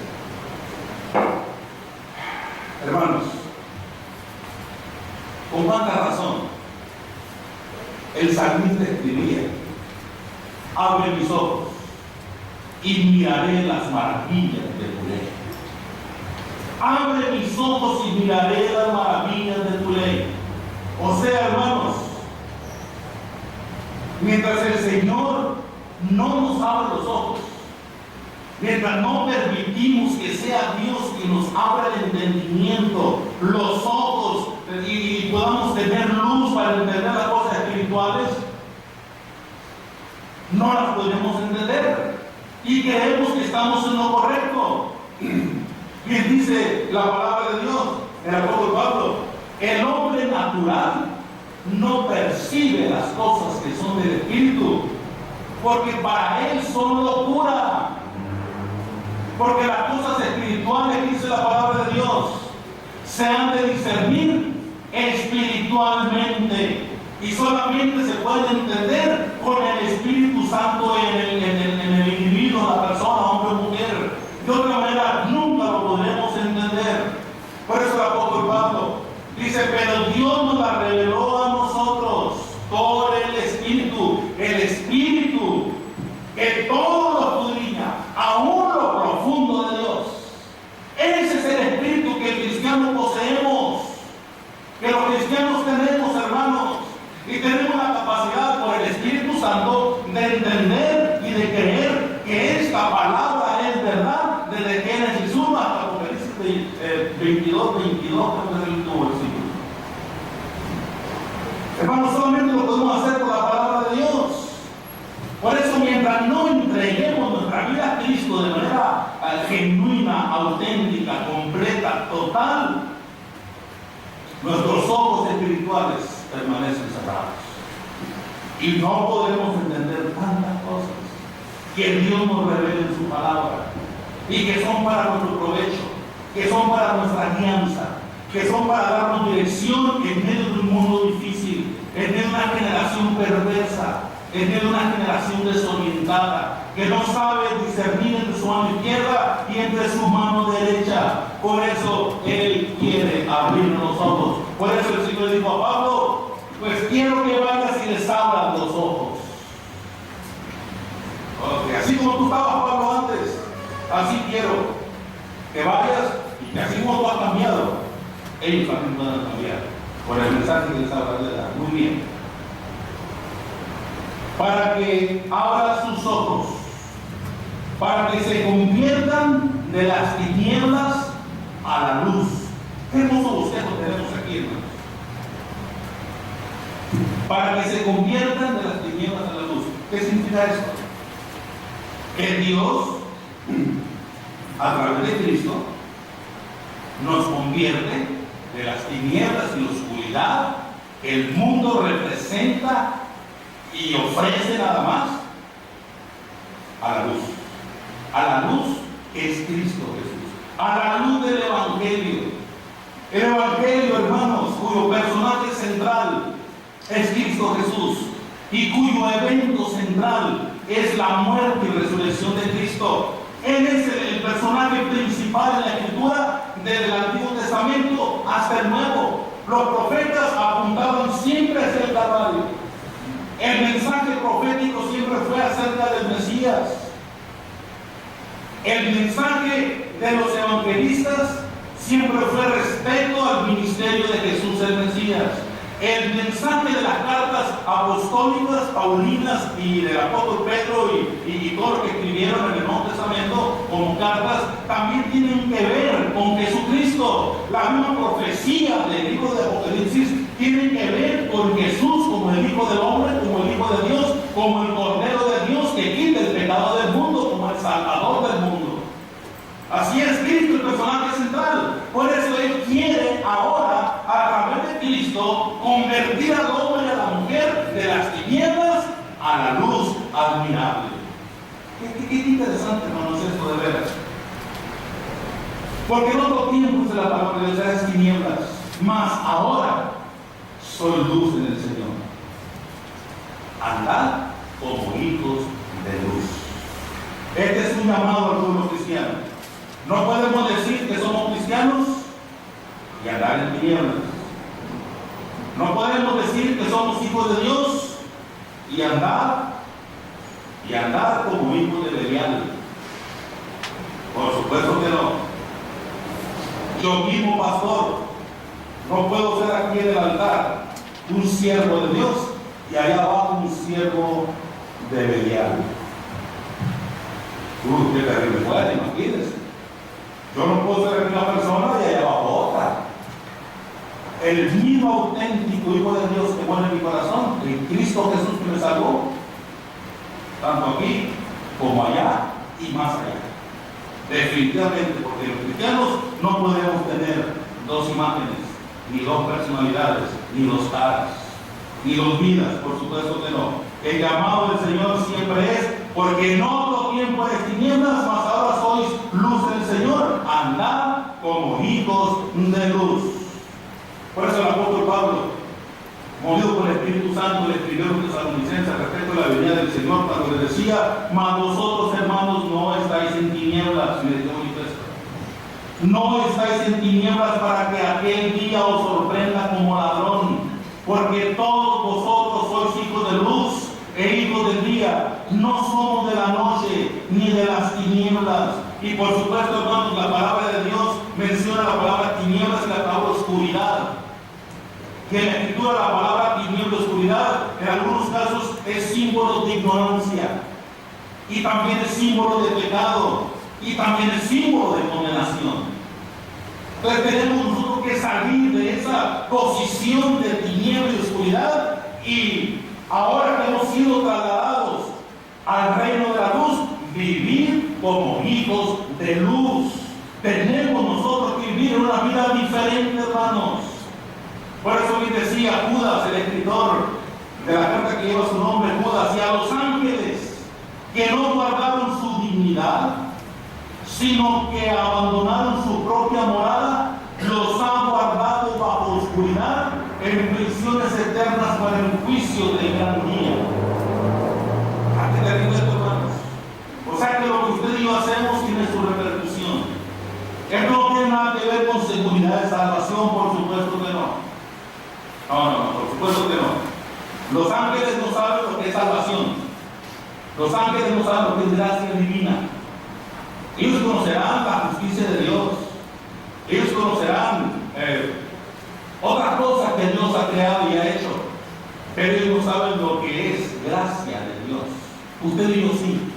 Hermanos, con cuánta razón el salmista escribía: abre mis ojos y miraré las maravillas de tu ley. Abre mis ojos y miraré las maravillas de tu ley. O sea, hermanos, mientras el Señor no nos abre los ojos, mientras no permitimos que sea Dios quien nos abra el entendimiento, los ojos, y podamos tener luz para entender las cosas espirituales, no las podremos entender y creemos que estamos en lo correcto. Bien dice la palabra de Dios, el apóstol Pablo: el hombre natural no percibe las cosas que son del Espíritu, porque para él son locura. Porque las cosas espirituales, dice la palabra de Dios, se han de discernir espiritualmente y solamente se puede entender con el Espíritu Santo en el individuo, la persona, hombre o mujer. De otra manera nunca lo podremos entender. Por eso el apóstol Pablo dice: pero Dios nos la reveló a nosotros por el Espíritu que todo lo escudriña, aún lo profundo de Dios. Ese es el Espíritu que el cristiano poseemos, que los cristianos tenemos, hermanos, y tenemos la capacidad por el Espíritu Santo de entender y de creer que esta palabra es verdad, desde Génesis 1 hasta Apocalipsis 22, creo que es el último versículo. Hermanos, solamente lo podemos hacer por la palabra de Dios. Por eso, mientras no entreguemos nuestra vida a Cristo de manera genuina, auténtica, completa, total, nuestros ojos espirituales permanecen cerrados y no podremos entender tantas cosas que Dios nos revela en su palabra y que son para nuestro provecho, que son para nuestra guianza, que son para darnos dirección en medio de un mundo difícil, en medio de una generación perversa, en medio de una generación desorientada, que no sabe discernir entre su mano izquierda y entre su mano derecha. Por eso Él quiere abrirnos los ojos. Por eso el Señor dijo a Pablo: pues quiero que vayas y les abras los ojos. Así como tú estabas, Pablo, antes, así quiero que vayas y que así como tú has cambiado, ellos también puedan cambiar por el mensaje que les habrá de dar. Muy bien. Para que abra sus ojos para que se conviertan de las tinieblas a la luz. Qué hermoso bosquejo tenemos aquí, hermanos. Para que se conviertan de las tinieblas a la luz. ¿Qué significa esto? Que Dios, a través de Cristo, nos convierte de las tinieblas y la oscuridad que el mundo representa y ofrece nada más a la luz. A la luz que es Cristo Jesús. A la luz del Evangelio. El Evangelio, hermanos, cuyo personaje central es Cristo Jesús y cuyo evento central es la muerte y resurrección de Cristo. Él es el personaje principal en la Escritura desde el Antiguo Testamento hasta el Nuevo. Los profetas apuntaban siempre hacia el Calvario. El mensaje profético siempre fue acerca del Mesías. El mensaje de los evangelistas siempre fue respecto al ministerio de Jesús el Mesías. El mensaje de las cartas apostólicas, paulinas y del apóstol Pedro y todo lo que escribieron en el Nuevo Testamento como cartas también tienen que ver con Jesucristo. La misma profecía del libro de Apocalipsis tiene que ver con Jesús como el Hijo del Hombre, como el Hijo de Dios, como el Cordero de Dios que quita el pecado del mundo, como el Salvador del mundo. Así es Cristo el personaje central. Por eso Él quiere ahora, a través de Cristo, convertir al hombre y a la mujer de las tinieblas a la luz admirable. Qué interesante, hermanos, esto de veras. Porque en otro tiempo de la palabra de Dios eran tinieblas, mas ahora soy luz en el Señor. Andad como hijos de luz. Este es un llamado al pueblo cristiano. No podemos decir que somos cristianos y andar en tinieblas. No podemos decir que somos hijos de Dios y andar como hijos de Belial. Por supuesto que no. Yo mismo, pastor, no puedo ser aquí en el altar un siervo de Dios y allá abajo un siervo de Belial. Qué terrible fue, imagínense. Yo no puedo ser una persona y allá abajo otra. El mismo auténtico Hijo de Dios que muere en mi corazón, el Cristo Jesús que me salvó, tanto aquí como allá y más allá. Definitivamente, porque los cristianos no podemos tener dos imágenes, ni dos personalidades, ni dos caras, ni dos vidas, por supuesto que no. El llamado del Señor siempre es: porque en otro tiempo eres tinieblas, mas ahora sois luz del Señor. Andad como hijos de luz. Por eso el apóstol Pablo, movido por el Espíritu Santo, le escribió a los tesalonicenses respecto a la venida del Señor, cuando le decía: mas vosotros, hermanos, no estáis en tinieblas. Mire qué bonito esto. No estáis en tinieblas para que aquel día os sorprenda como ladrón, porque todos vosotros sois hijos de luz e hijos del día. No somos de la noche ni de las tinieblas. Y por supuesto, hermanos, la palabra de Dios menciona la palabra tinieblas y la palabra oscuridad. Que en la Escritura la palabra tiniebla y oscuridad en algunos casos es símbolo de ignorancia, y también es símbolo de pecado, y también es símbolo de condenación. Entonces tenemos nosotros que salir de esa posición de tiniebla y oscuridad, y ahora que hemos sido trasladados al reino de la luz, vivir como hijos de luz. Tenemos nosotros que vivir una vida diferente, hermanos. Por eso me decía Judas, el escritor de la carta que lleva su nombre, Judas, y a los ángeles que no guardaron su dignidad, sino que abandonaron su propia morada, los ha guardado bajo oscuridad en prisiones eternas para el juicio del gran día. ¿A qué terrible esto, hermanos? O sea que lo que usted y yo hacemos tiene su repercusión. Esto no tiene nada que ver con seguridad de salvación, por supuesto que no. No, por supuesto que no. Los ángeles no saben lo que es salvación. Los ángeles no saben lo que es gracia divina. Ellos conocerán la justicia de Dios. Ellos conocerán otras cosas que Dios ha creado y ha hecho. Pero ellos no saben lo que es gracia de Dios. Usted y yo sí.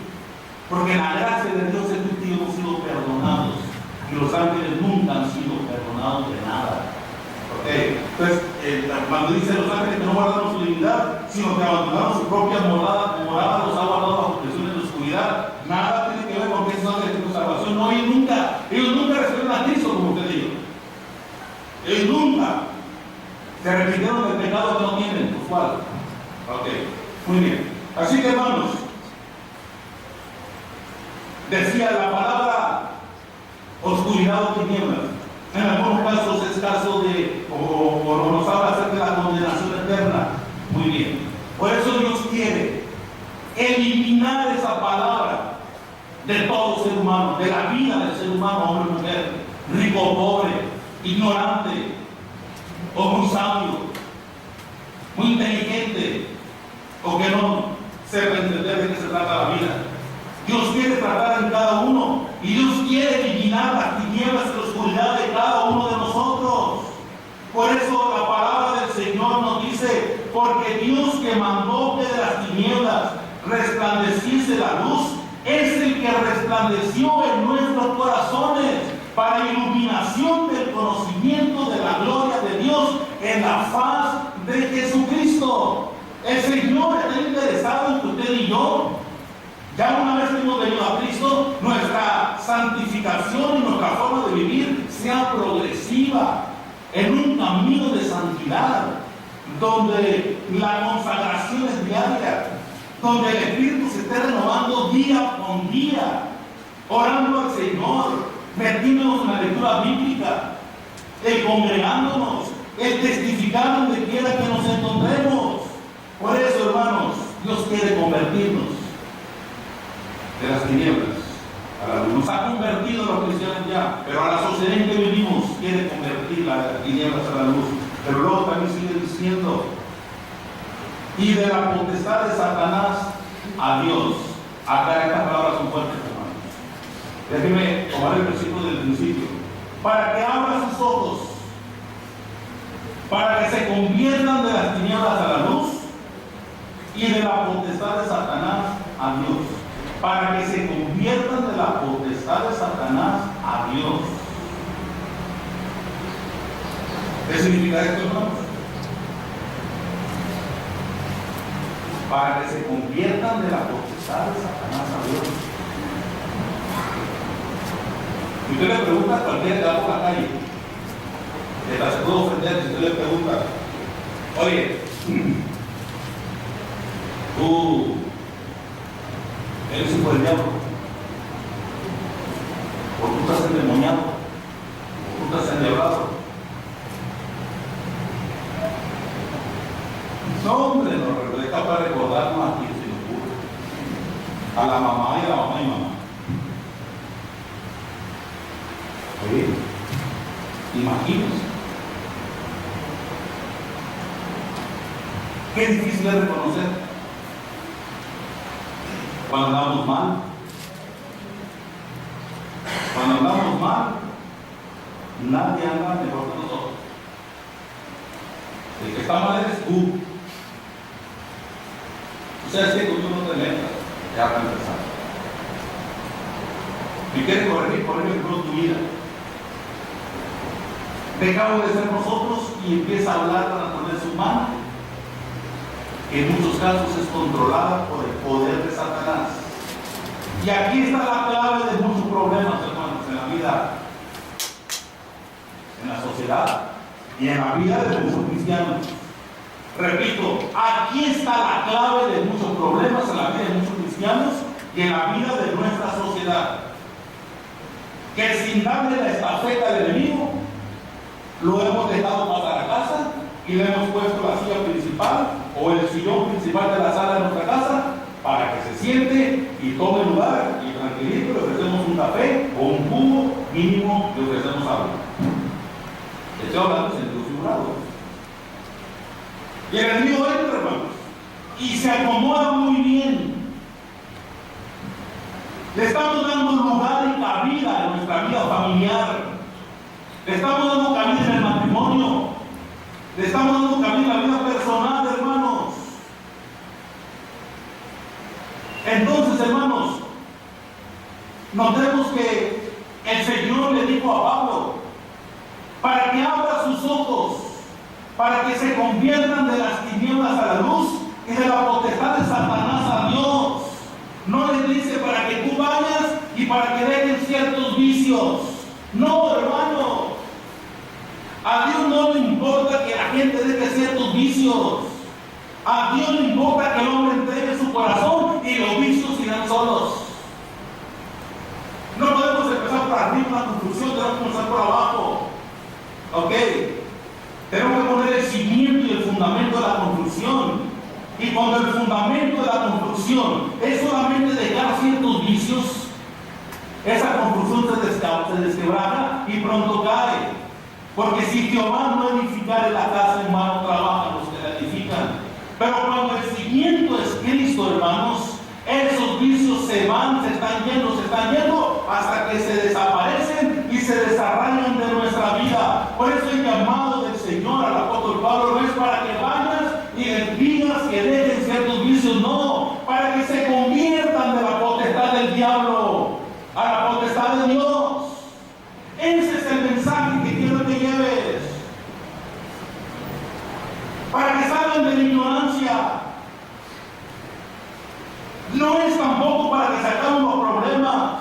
Porque la gracia de Dios es que hemos sido perdonados. Y los ángeles nunca han sido perdonados de nada. Entonces, cuando dice los ángeles que no guardaron su dignidad, sino que abandonaron su propia morada, los ha guardado bajo presiones de oscuridad, nada tiene que ver con que esos ángeles tienen salvación. No, ellos nunca recibieron a Cristo, como usted dijo. Ellos nunca se arrepintieron del pecado que no tienen, pues cuál. Ok, muy bien. Así que, hermanos, decía la palabra oscuridad o tinieblas. En algunos casos es caso de, o nos habla acerca de la condenación eterna. Muy bien. Por eso Dios quiere eliminar esa palabra de todo ser humano, de la vida del ser humano, hombre o mujer, rico o pobre, ignorante o muy sabio, muy inteligente, o que no sepa entender de qué se trata la vida. Dios quiere tratar en cada uno y Dios quiere eliminar las tinieblas y la oscuridad de cada uno de nosotros. Por eso la palabra del Señor nos dice, porque Dios que mandó que de las tinieblas resplandeciese la luz, es el que resplandeció en nuestros corazones para iluminación del conocimiento de la gloria de Dios en la faz de Jesucristo. El Señor está interesado en que usted y yo, ya una vez que hemos venido a Cristo, nuestra santificación y nuestra forma de vivir sea progresiva en un camino de santidad, donde la consagración es diaria, donde el Espíritu se esté renovando día con día, orando al Señor, metiéndonos en la lectura bíblica, el congregándonos, el testificar donde quiera que nos encontremos. Por eso, hermanos, Dios quiere convertirnos de las tinieblas a la luz. Nos ha convertido a los cristianos ya, pero a la sociedad en que vivimos quiere convertir las tinieblas a la luz. Pero luego también sigue diciendo, y de la potestad de Satanás a Dios. Acá estas palabras son fuertes, hermanos. Déjenme tomar el versículo del principio. Para que abra sus ojos, para que se conviertan de las tinieblas a la luz, y de la potestad de Satanás a Dios. Para que se conviertan de la potestad de Satanás a Dios. ¿Qué significa esto, hermanos? Para que se conviertan de la potestad de Satanás a Dios. Si usted le pregunta a cualquiera que va por la calle, que se puede ofender, si usted le pregunta, oye, tú eres hijo del diablo, o tú estás endemoniado, o tú estás endeudado. No, hombre, no, es capaz de recordar más que se le ocurre. A la mamá y a la mamá y mamá. Oye, imagínense. Qué difícil es reconocer cuando andamos mal. Cuando andamos mal, nadie anda mejor que nosotros. El que está mal eres tú. ¿Sabes qué? Tú no te metas, ya para empezar. Si quieres corregir primero tu vida. Dejamos de ser nosotros y empieza a hablar de la naturaleza humana, que en muchos casos es controlada por el poder de Satanás. Y aquí está la clave de muchos problemas, hermanos, en la vida, en la sociedad y en la vida de muchos cristianos. Repito, aquí está la clave de muchos problemas en la vida de muchos cristianos y en la vida de nuestra sociedad. Que sin darle la estafeta al enemigo, lo hemos dejado pasar a casa y le hemos puesto la silla principal o el sillón principal de la sala de nuestra casa para que se siente y tome lugar y tranquilito, le ofrecemos un café o un jugo, mínimo le ofrecemos agua. Estoy hablando en sentido figurado. Y el enemigo entra, hermanos, y se acomoda muy bien. Le estamos dando lugar y cabida en nuestra vida familiar. Le estamos dando cabida en el matrimonio. Le estamos dando cabida en la vida personal, hermanos. Entonces, hermanos, Notemos que el Señor le dijo a Pablo, para que abra sus ojos, para que se conviertan de las tinieblas a la luz y de la potestad de Satanás a Dios. No les dice para que tú vayas y para que dejen ciertos vicios. No, hermano. A Dios no le importa que la gente deje ciertos vicios. A Dios le importa que el hombre entregue su corazón y los vicios irán solos. No podemos empezar por arriba la construcción, tenemos que empezar por abajo. Ok. Tenemos que poner el cimiento y el fundamento de la construcción. Y cuando el fundamento de la construcción es solamente dejar ciertos vicios, esa construcción se desquebraja y pronto cae. Porque si Jehová no edificare la casa, en vano trabajan los que la edifican. Pero cuando el cimiento es Cristo, hermanos, esos vicios se van, se están yendo, hasta que se desaparecen y se desarraigan de nuestra vida. Por eso el llamado del Señor al apóstol Pablo no es para que vayas y les digas que dejen ciertos vicios, no, para que se conviertan de la potestad del diablo a la potestad de Dios. Ese es el mensaje que quiero que lleves. Para que salgan de la ignorancia. No es tampoco para que se acaben los problemas,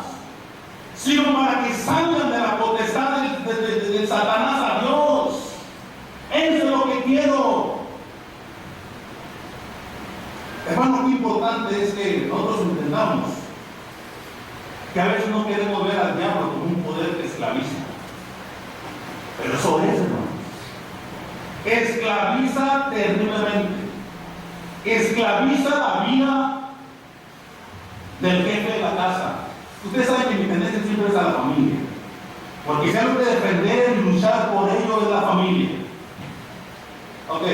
sino para que salgan de la potestad de Satanás a Dios. Eso es lo que quiero. Hermano, qué importante es que nosotros entendamos que a veces no queremos ver al diablo como un poder que esclaviza. Pero eso es, hermano. Esclaviza terriblemente. Esclaviza la vida del jefe de la casa. Ustedes saben que mi tendencia siempre es a la familia. Porque si algo que defender y luchar por ello es la familia. Ok.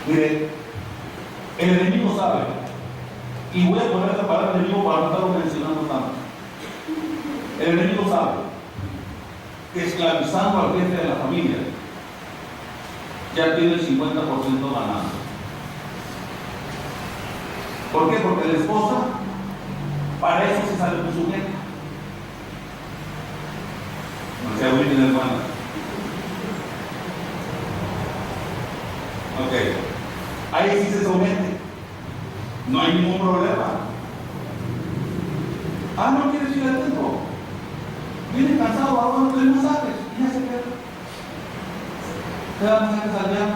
Mire, el enemigo sabe. Y voy a poner la palabra enemigo para no estarlo mencionando tanto. El enemigo sabe que esclavizando al jefe de la familia ya tiene el 50% ganado. ¿Por qué? Porque la esposa para eso se sale muy sujeta. No sea muy bien, hermana. Ok. Ahí sí se somete. No hay ningún problema. Ah, no quieres ir al templo. Viene cansado, ahora no tenemos masajes. Y ya se queda. Te dan masajes al diablo.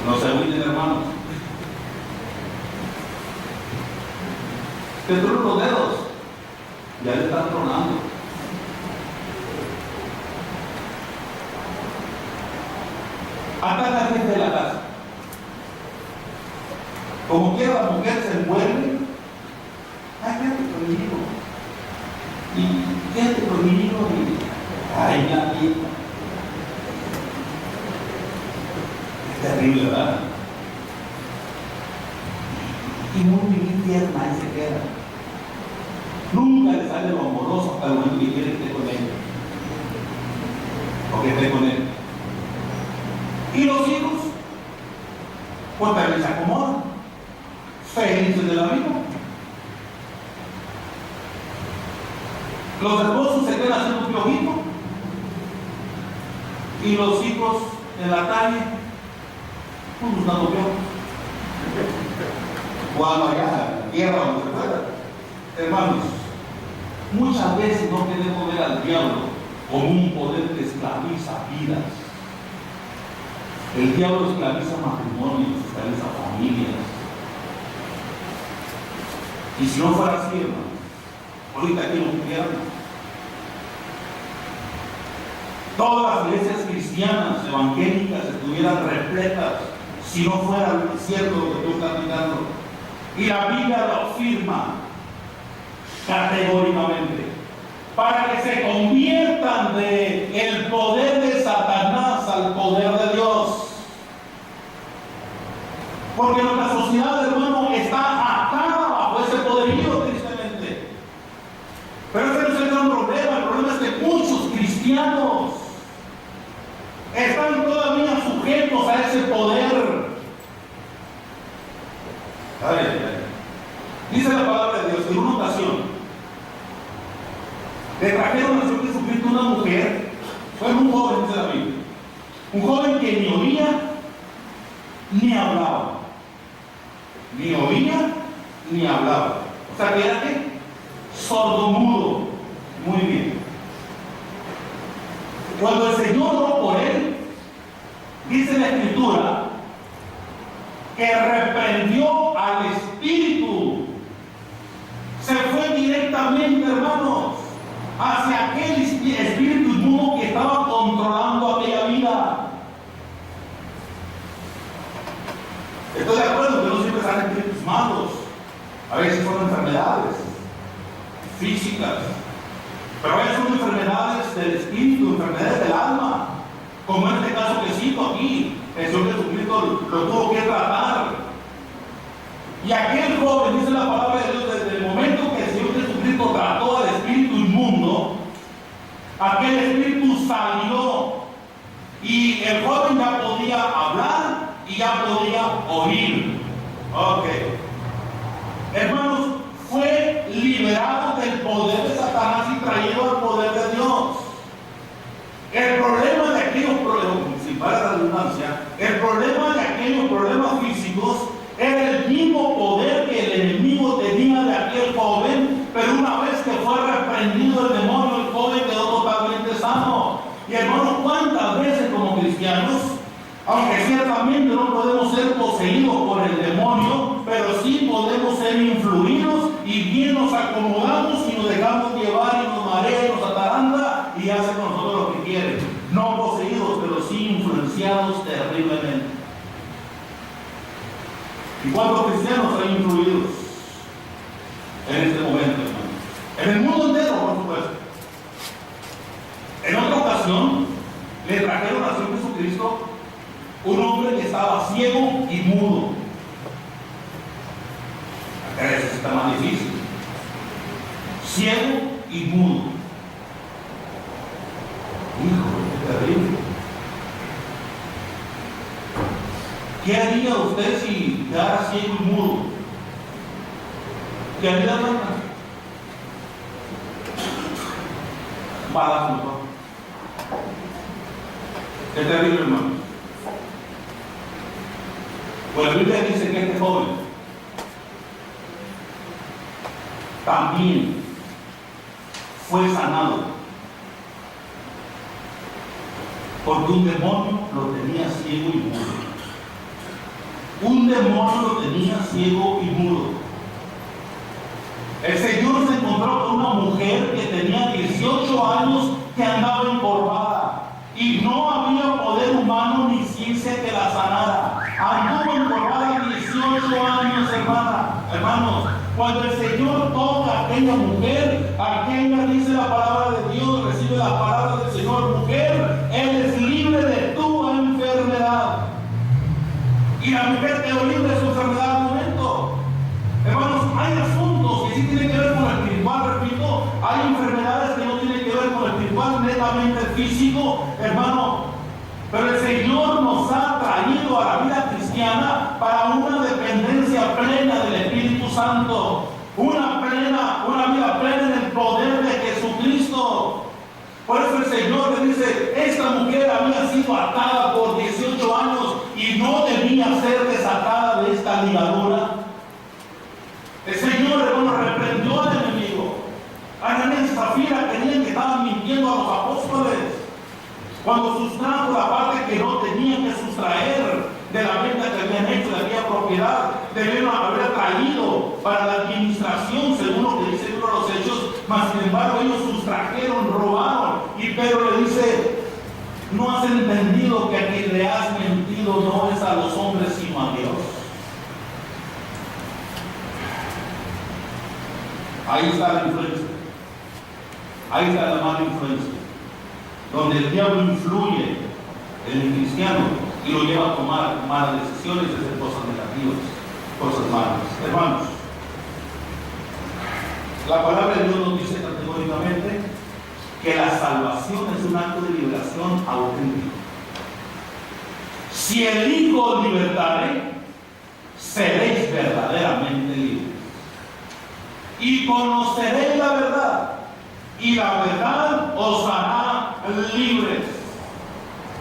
No se olviden, hermanos. Te truenan los dedos. Ya le están tronando. Ataca a la gente de la casa. Como quiera la mujer se envuelve. Ay, quédate conmigo. Y quédate conmigo. Ay, la vida. Es terrible, ¿verdad? Y muy tierna y se queda. Nunca le sale lo amoroso hasta el momento que quiere que esté con él. O que esté con él. Y los hijos, pues también se acomodan, felices de la vida. Los esposos se quedan haciendo un piojito. Y los hijos en la calle, pues buscando piojos. Cuando allá, en la tierra, donde se pueda. Hermanos, muchas veces no queremos ver al diablo como un poder que esclaviza vidas. El diablo esclaviza matrimonios, esclaviza familias. Y si no fuera así, hermanos, ahorita aquí no tuvieran. Todas las iglesias cristianas, evangélicas, estuvieran repletas, si no fuera cierto lo que tú estás mirando. Y la Biblia lo afirma categóricamente, para que se conviertan de el poder de Satanás al poder de Dios. Porque nuestra sociedad, hermano, está atada bajo ese poderío, tristemente. Pero ese no es el gran problema. El problema es que muchos cristianos están todavía sujetos a ese poder. Ay. Dice la palabra de Dios, en una ocasión, le trajeron al Señor Jesucristo una mujer, fue un joven, dice la Biblia, un joven que ni oía ni hablaba. Ni oía ni hablaba. O sea, que era ¿qué? Sordomudo. Muy bien. Cuando el Señor oró por él, dice la Escritura que reprendió al espíritu. Se fue directamente, hermanos, hacia aquel espíritu inmundo que estaba controlando aquella vida. Estoy de acuerdo que no siempre salen espíritus malos. A veces son enfermedades físicas, pero a veces son enfermedades del espíritu, enfermedades del alma, como en este caso que cito aquí. El Señor Jesucristo lo tuvo que tratar. Y aquel joven, dice la palabra de Dios, desde el momento que el Señor Jesucristo trató al espíritu inmundo, aquel espíritu salió y el joven ya podía hablar y ya podía oír. Ok. Hermanos, fue liberado del poder de Satanás y traído al poder de Dios. El problema de aquellos problemas, sin para la redundancia, el problema de aquellos problemas físicos era el mismo poder que el enemigo tenía de aquel joven, pero una vez que fue reprendido el demonio, el joven quedó totalmente sano. Y hermanos, ¿cuántas veces como cristianos, aunque ciertamente no podemos ser poseídos por el demonio, pero sí podemos ser influidos y bien nos acomodamos y nos dejamos llevar y nos marea y nos ataranta y hace con nosotros lo que quiere? No poseídos, pero sí influenciados terriblemente. ¿Y cuántos cristianos hay influidos en este momento, hermano? En el mundo entero, por supuesto. En otra ocasión, le trajeron al Señor Jesucristo un hombre que estaba ciego y mudo. Acá eso está más difícil. Ciego y mudo. Hijo, qué terrible. ¿Qué haría usted si quedara ciego y mudo? ¿Qué haría, hermano? Balazo, ¿no? Qué terrible, hermano. Pues la Biblia dice que este joven también fue sanado porque un demonio lo tenía ciego y mudo. Un demonio lo tenía ciego y mudo. El Señor se encontró con una mujer que tenía 18 años que andaba encorvada y no había poder humano ni ciencia que la sanara. Anduvo encorvada 18 años, hermanos. Cuando el Señor toca a aquella mujer, aquella dice la palabra de Dios, recibe la palabra del Señor: mujer, Él es libre de tu enfermedad. Y la mujer quedó libre de su enfermedad al momento. Hermanos, hay asuntos que sí tienen que ver con el espiritual, repito. Hay enfermedades que no tienen que ver con el espiritual, netamente físico, hermano. Pero el Señor nos ha traído a la vida cristiana para una dependencia plena del Espíritu Santo. Una vida plena en el poder de Jesucristo. Por eso el Señor le dice: esta mujer había sido atada por 18 años y no debía ser desatada de esta ligadura. El Señor, hermano, reprendió al enemigo. Ananías y Zafira creían que estaban mintiendo a los apóstoles cuando sustrajo la parte que no tenían que sustraer de la venta que habían hecho de aquella propiedad. Debieron haber traído para la administración, según lo que dice el libro de los Hechos, mas sin embargo ellos sustrajeron, robaron. Y Pedro le dice: ¿no has entendido que a quien le has mentido no es a los hombres sino a Dios? Ahí está la influencia. Ahí está la mala influencia, donde el diablo influye en el cristiano y lo lleva a tomar malas decisiones, y hacer cosas negativas, cosas malas. Hermanos, la palabra de Dios nos dice categóricamente que la salvación es un acto de liberación auténtico. Si el Hijo os libertare, seréis verdaderamente libres. y conoceréis la verdad, y la verdad os hará libres.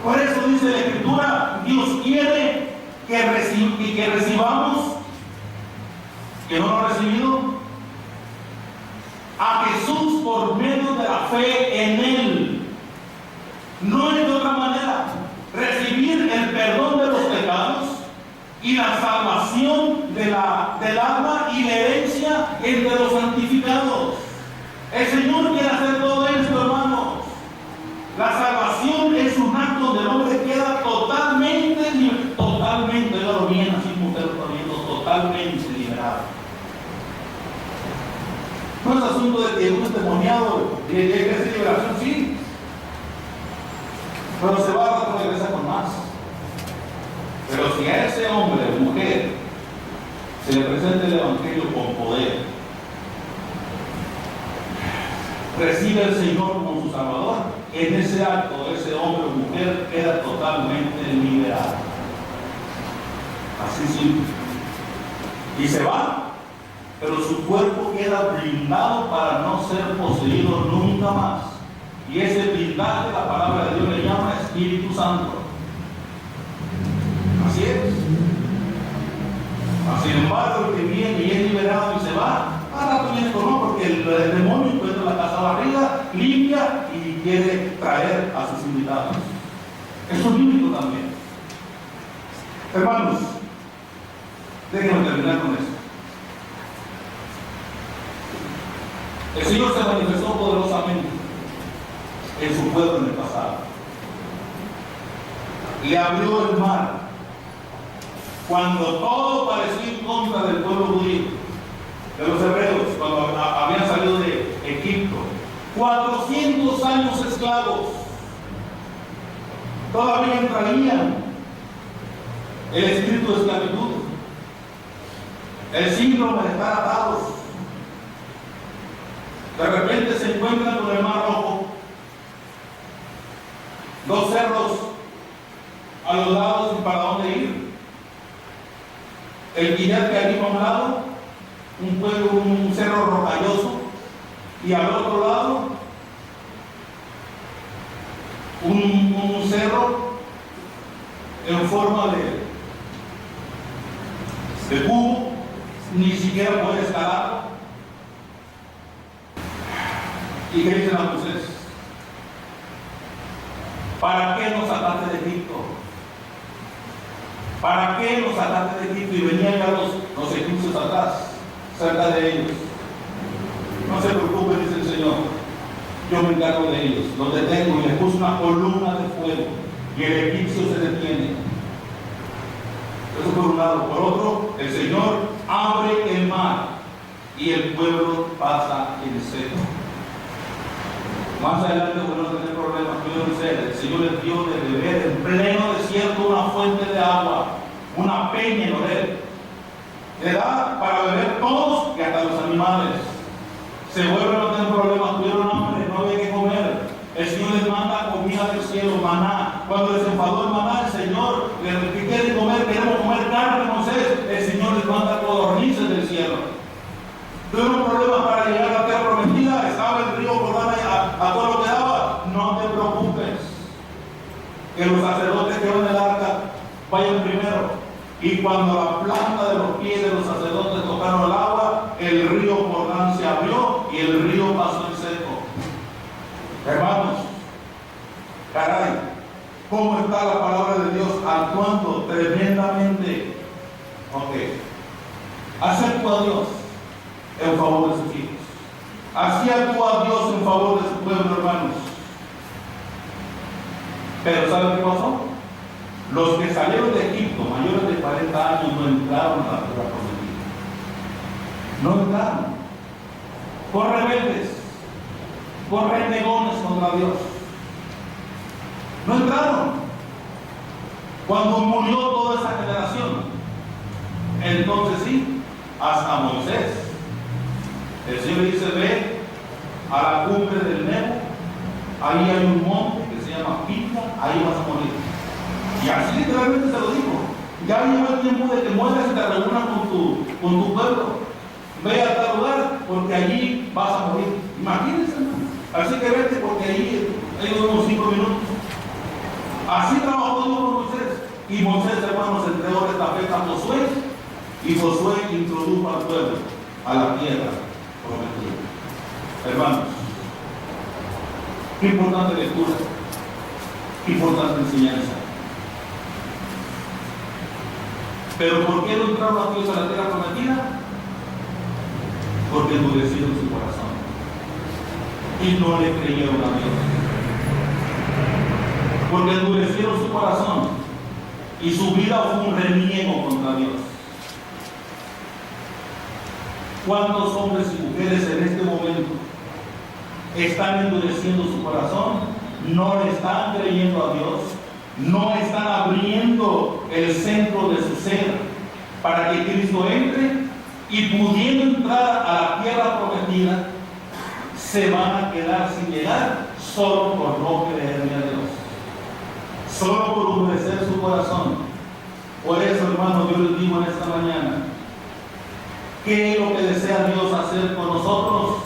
Por eso dice la Escritura, Dios quiere que recibamos, que no lo ha recibido, a Jesús por medio de la fe en Él. No es de otra manera. Recibir el perdón de los pecados y la salvación del alma y la herencia entre los santificados. El Señor quiere hacer todo esto, hermanos. La salvación es un acto donde el hombre queda totalmente, yo bien así como usted lo está viendo, totalmente liberado. No es asunto de que un testimoniado llegue a esa liberación, sí, pero se va a regresar con más. Pero si a ese hombre o mujer se le presenta el Evangelio con poder, recibe al Señor como su Salvador, en ese acto ese hombre o mujer queda totalmente liberado. Así simple. Y se va, pero su cuerpo queda blindado para no ser poseído nunca más. Y ese blindaje, la palabra de Dios le llama Espíritu Santo. Así es. Sin embargo, el que viene y es liberado y se va, ahora viene con no, porque el demonio encuentra la casa barrida, limpia y quiere traer a sus invitados. Eso es bíblico también. Hermanos, déjenme terminar con esto. El Señor se manifestó poderosamente en su pueblo en el pasado. Le abrió el mar cuando todo parecía en contra del pueblo judío, de los hebreos, cuando habían salido de Egipto. 400 años esclavos. Todavía traían el espíritu de esclavitud, el síndrome de estar atados. De repente se encuentran con el Mar Rojo, dos cerros a los lados y para dónde ir. El Guinar que arriba a un lado, un cerro rocalloso, y al otro lado un cerro en forma de cubo, ni siquiera puede escalarlo. ¿Y qué dicen a Moisés? ¿Para qué nos sacaste de Egipto? ¿Para qué nos sacaste de Egipto? Y venían ya los egipcios atrás, cerca de ellos. No se preocupen, dice el Señor, yo me encargo de ellos, los detengo y les puse una columna de fuego y el egipcio se detiene. Eso por un lado. Por otro, el Señor abre el mar y el pueblo pasa en seco. Más adelante van a tener problemas, pero el Señor les dio de beber en pleno desierto una fuente de agua, una peña en Oreb. Le da para beber todos y hasta los animales. Se vuelven a tener problemas, tuvieron hambre, no había que comer. El Señor les manda comida del cielo, maná. Cuando les enfadó el maná, el Señor, ¿qué quieren comer? Queremos comer carne, Moisés. El Señor les manda codornices del cielo. Tuvieron problemas para llegar a la tierra prometida, estaba el río Jordán a todo lo que daba. No te preocupes, que los sacerdotes que van en el arca vayan primero. Y cuando la planta de los pies de los sacerdotes tocaron el agua, el río Jordán se abrió y el río pasó en seco. Hermanos, caray, ¿cómo está la palabra de Dios actuando tremendamente? Así actúa Dios en favor de sus hijos. Así actúa Dios en favor de su pueblo, hermanos. Pero ¿saben qué pasó? Los que salieron de Egipto mayores de 40 años no entraron a la tierra prometida. No entraron. Por rebeldes, por renegones contra Dios. No entraron. Cuando murió toda esa generación, entonces sí, hasta Moisés. El Señor le dice: ve a la cumbre del Nebo, ahí hay un monte que se llama Pisga, ahí vas a morir. Y así literalmente se lo dijo: ya llegó el tiempo de que mueras y te reúnas con tu pueblo. Ve a tal lugar, porque allí vas a morir. Imagínense, hermano. Así que vete, porque allí hay unos 5 minutos. Así trabajó Dios con Moisés. Y Moisés, hermanos, entregó esta estafeta a Josué. Y Josué introdujo al pueblo a la tierra prometida. Hermanos, qué importante lectura, qué importante enseñanza. Pero ¿por qué no entraron a Dios a la tierra prometida? Porque endurecieron su corazón y no le creyeron a Dios. Porque endurecieron su corazón y su vida fue un reniego contra Dios. ¿Cuántos hombres y mujeres en este momento están endureciendo su corazón? No le están creyendo a Dios, no están abriendo el centro de su ser para que Cristo entre, y pudiendo entrar a la tierra prometida, se van a quedar sin llegar solo por no creerle a Dios, solo por endurecer su corazón. Por eso, hermano, yo les digo en esta mañana, ¿qué es lo que desea Dios hacer con nosotros?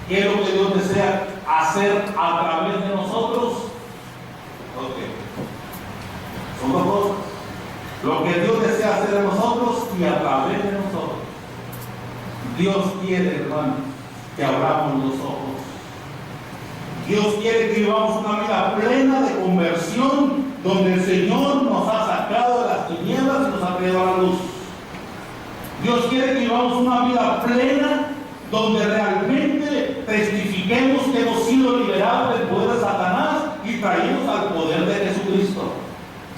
¿Qué es lo que Dios desea hacer a través de nosotros? Son dos cosas. Lo que Dios desea hacer en nosotros y a través de nosotros. Dios quiere, hermanos, que abramos los ojos. Dios quiere que vivamos una vida plena de conversión, donde el Señor nos ha sacado de las tinieblas y nos ha traído a la luz. Dios quiere que vivamos una vida plena, donde realmente testifiquemos que hemos sido liberados del poder de Satanás y traídos al poder de Jesucristo,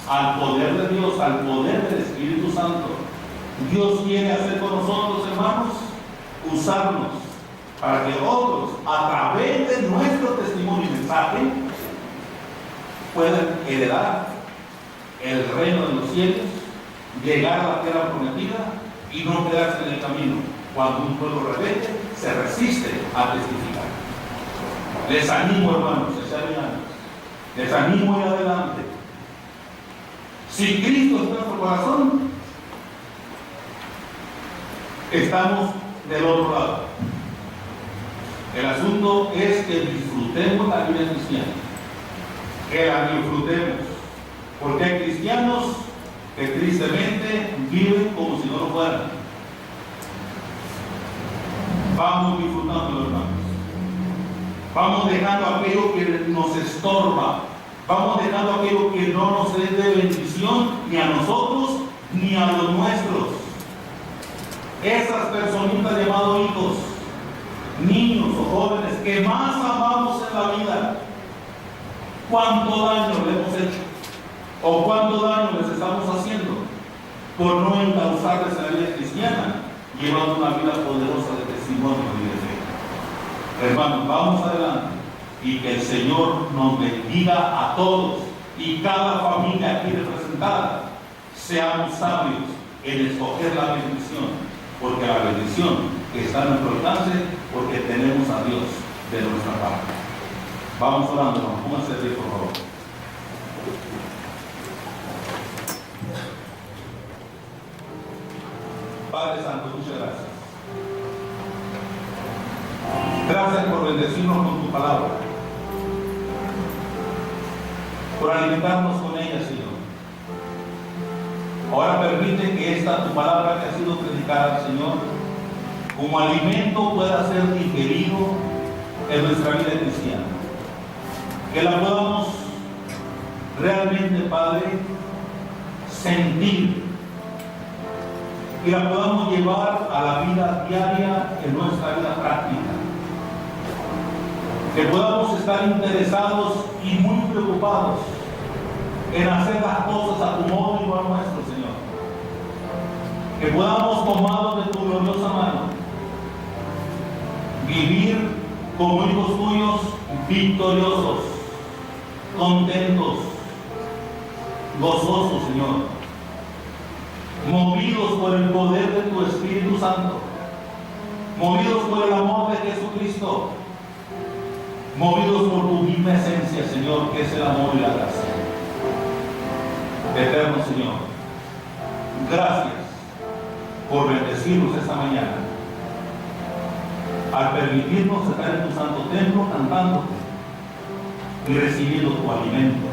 al poder de Dios, al poder del Espíritu Santo. Dios quiere hacer con nosotros, hermanos, usarnos para que otros, a través de nuestro testimonio y mensaje, puedan heredar el reino de los cielos, llegar a la tierra prometida y no quedarse en el camino. Cuando un pueblo rebelde se resiste a testificar. Les animo, hermanos, les animo a ir adelante. Si Cristo está en nuestro corazón, estamos del otro lado. El asunto es que disfrutemos la vida cristiana, que la disfrutemos, porque hay cristianos que tristemente viven como si no lo fueran. Vamos disfrutando, hermanos. Vamos dejando aquello que nos estorba. Vamos dejando aquello que no nos es de bendición ni a nosotros ni a los nuestros. Esas personitas llamadas hijos, niños o jóvenes que más amamos en la vida, ¿cuánto daño le hemos hecho? ¿O cuánto daño les estamos haciendo por no encauzarles en la vida cristiana, llevando una vida poderosa de testimonio y de fe? Hermanos, vamos adelante y que el Señor nos bendiga a todos y cada familia aquí representada. Seamos sabios en escoger la bendición, porque la bendición está a nuestro alcance, porque tenemos a Dios de nuestra parte. Vamos orando, hermanos. Pónganse de pie, por favor. Padre Santo, muchas gracias. Gracias por bendecirnos con tu palabra, por alimentarnos con ella, Señor. Ahora permite que esta tu palabra que ha sido predicada, Señor, como alimento pueda ser digerido en nuestra vida cristiana. Que la podamos realmente, Padre, sentir y la podamos llevar a la vida diaria, en nuestra vida práctica. Que podamos estar interesados y muy preocupados en hacer las cosas a tu modo y no a nuestro, Señor. Que podamos, tomados de tu gloriosa mano, vivir como hijos tuyos victoriosos, contentos, gozosos, Señor, movidos por el poder de tu Espíritu Santo, movidos por el amor de Jesucristo, movidos por tu misma esencia, Señor, que es el amor y la gracia. Eterno Señor, gracias por bendecirnos esta mañana. al permitirnos estar en tu santo templo cantándote y recibiendo tu alimento,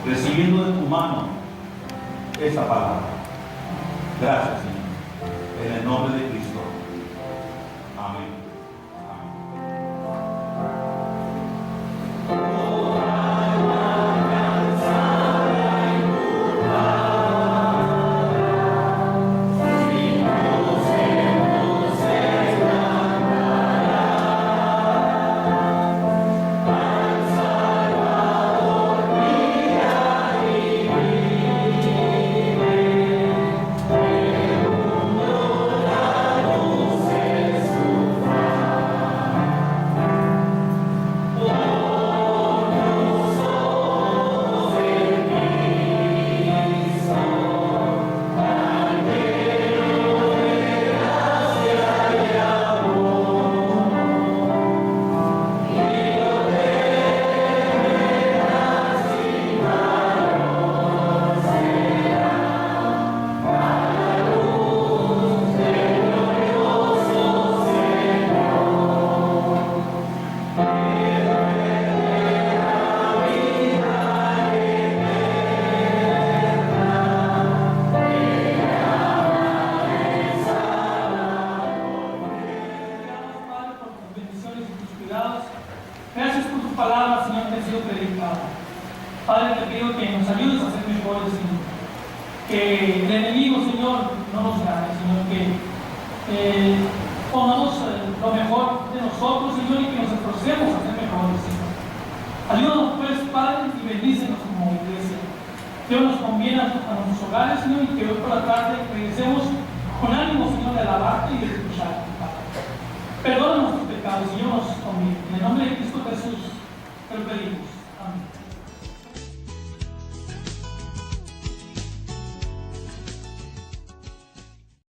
recibiendo de tu mano esta palabra. Gracias, Señor, en el nombre de Cristo. Amén. Gracias por tus palabras, Señor, que han sido predicadas. Padre, te pido que nos ayudes a ser mejores, Señor. Que el enemigo, Señor, no nos gane, Señor. Que pongamos lo mejor de nosotros, Señor, y que nos esforcemos a ser mejores, Señor. Ayúdanos, pues, Padre, y bendícenos como iglesia. Dios nos conviene a nuestros hogares, Señor, y que hoy por la tarde regresemos con ánimo, Señor, de alabarte y de escucharte, Padre. Perdona nuestros pecados, Señor, nos conviene. En el nombre de Cristo Jesús, te lo pedimos. Amén.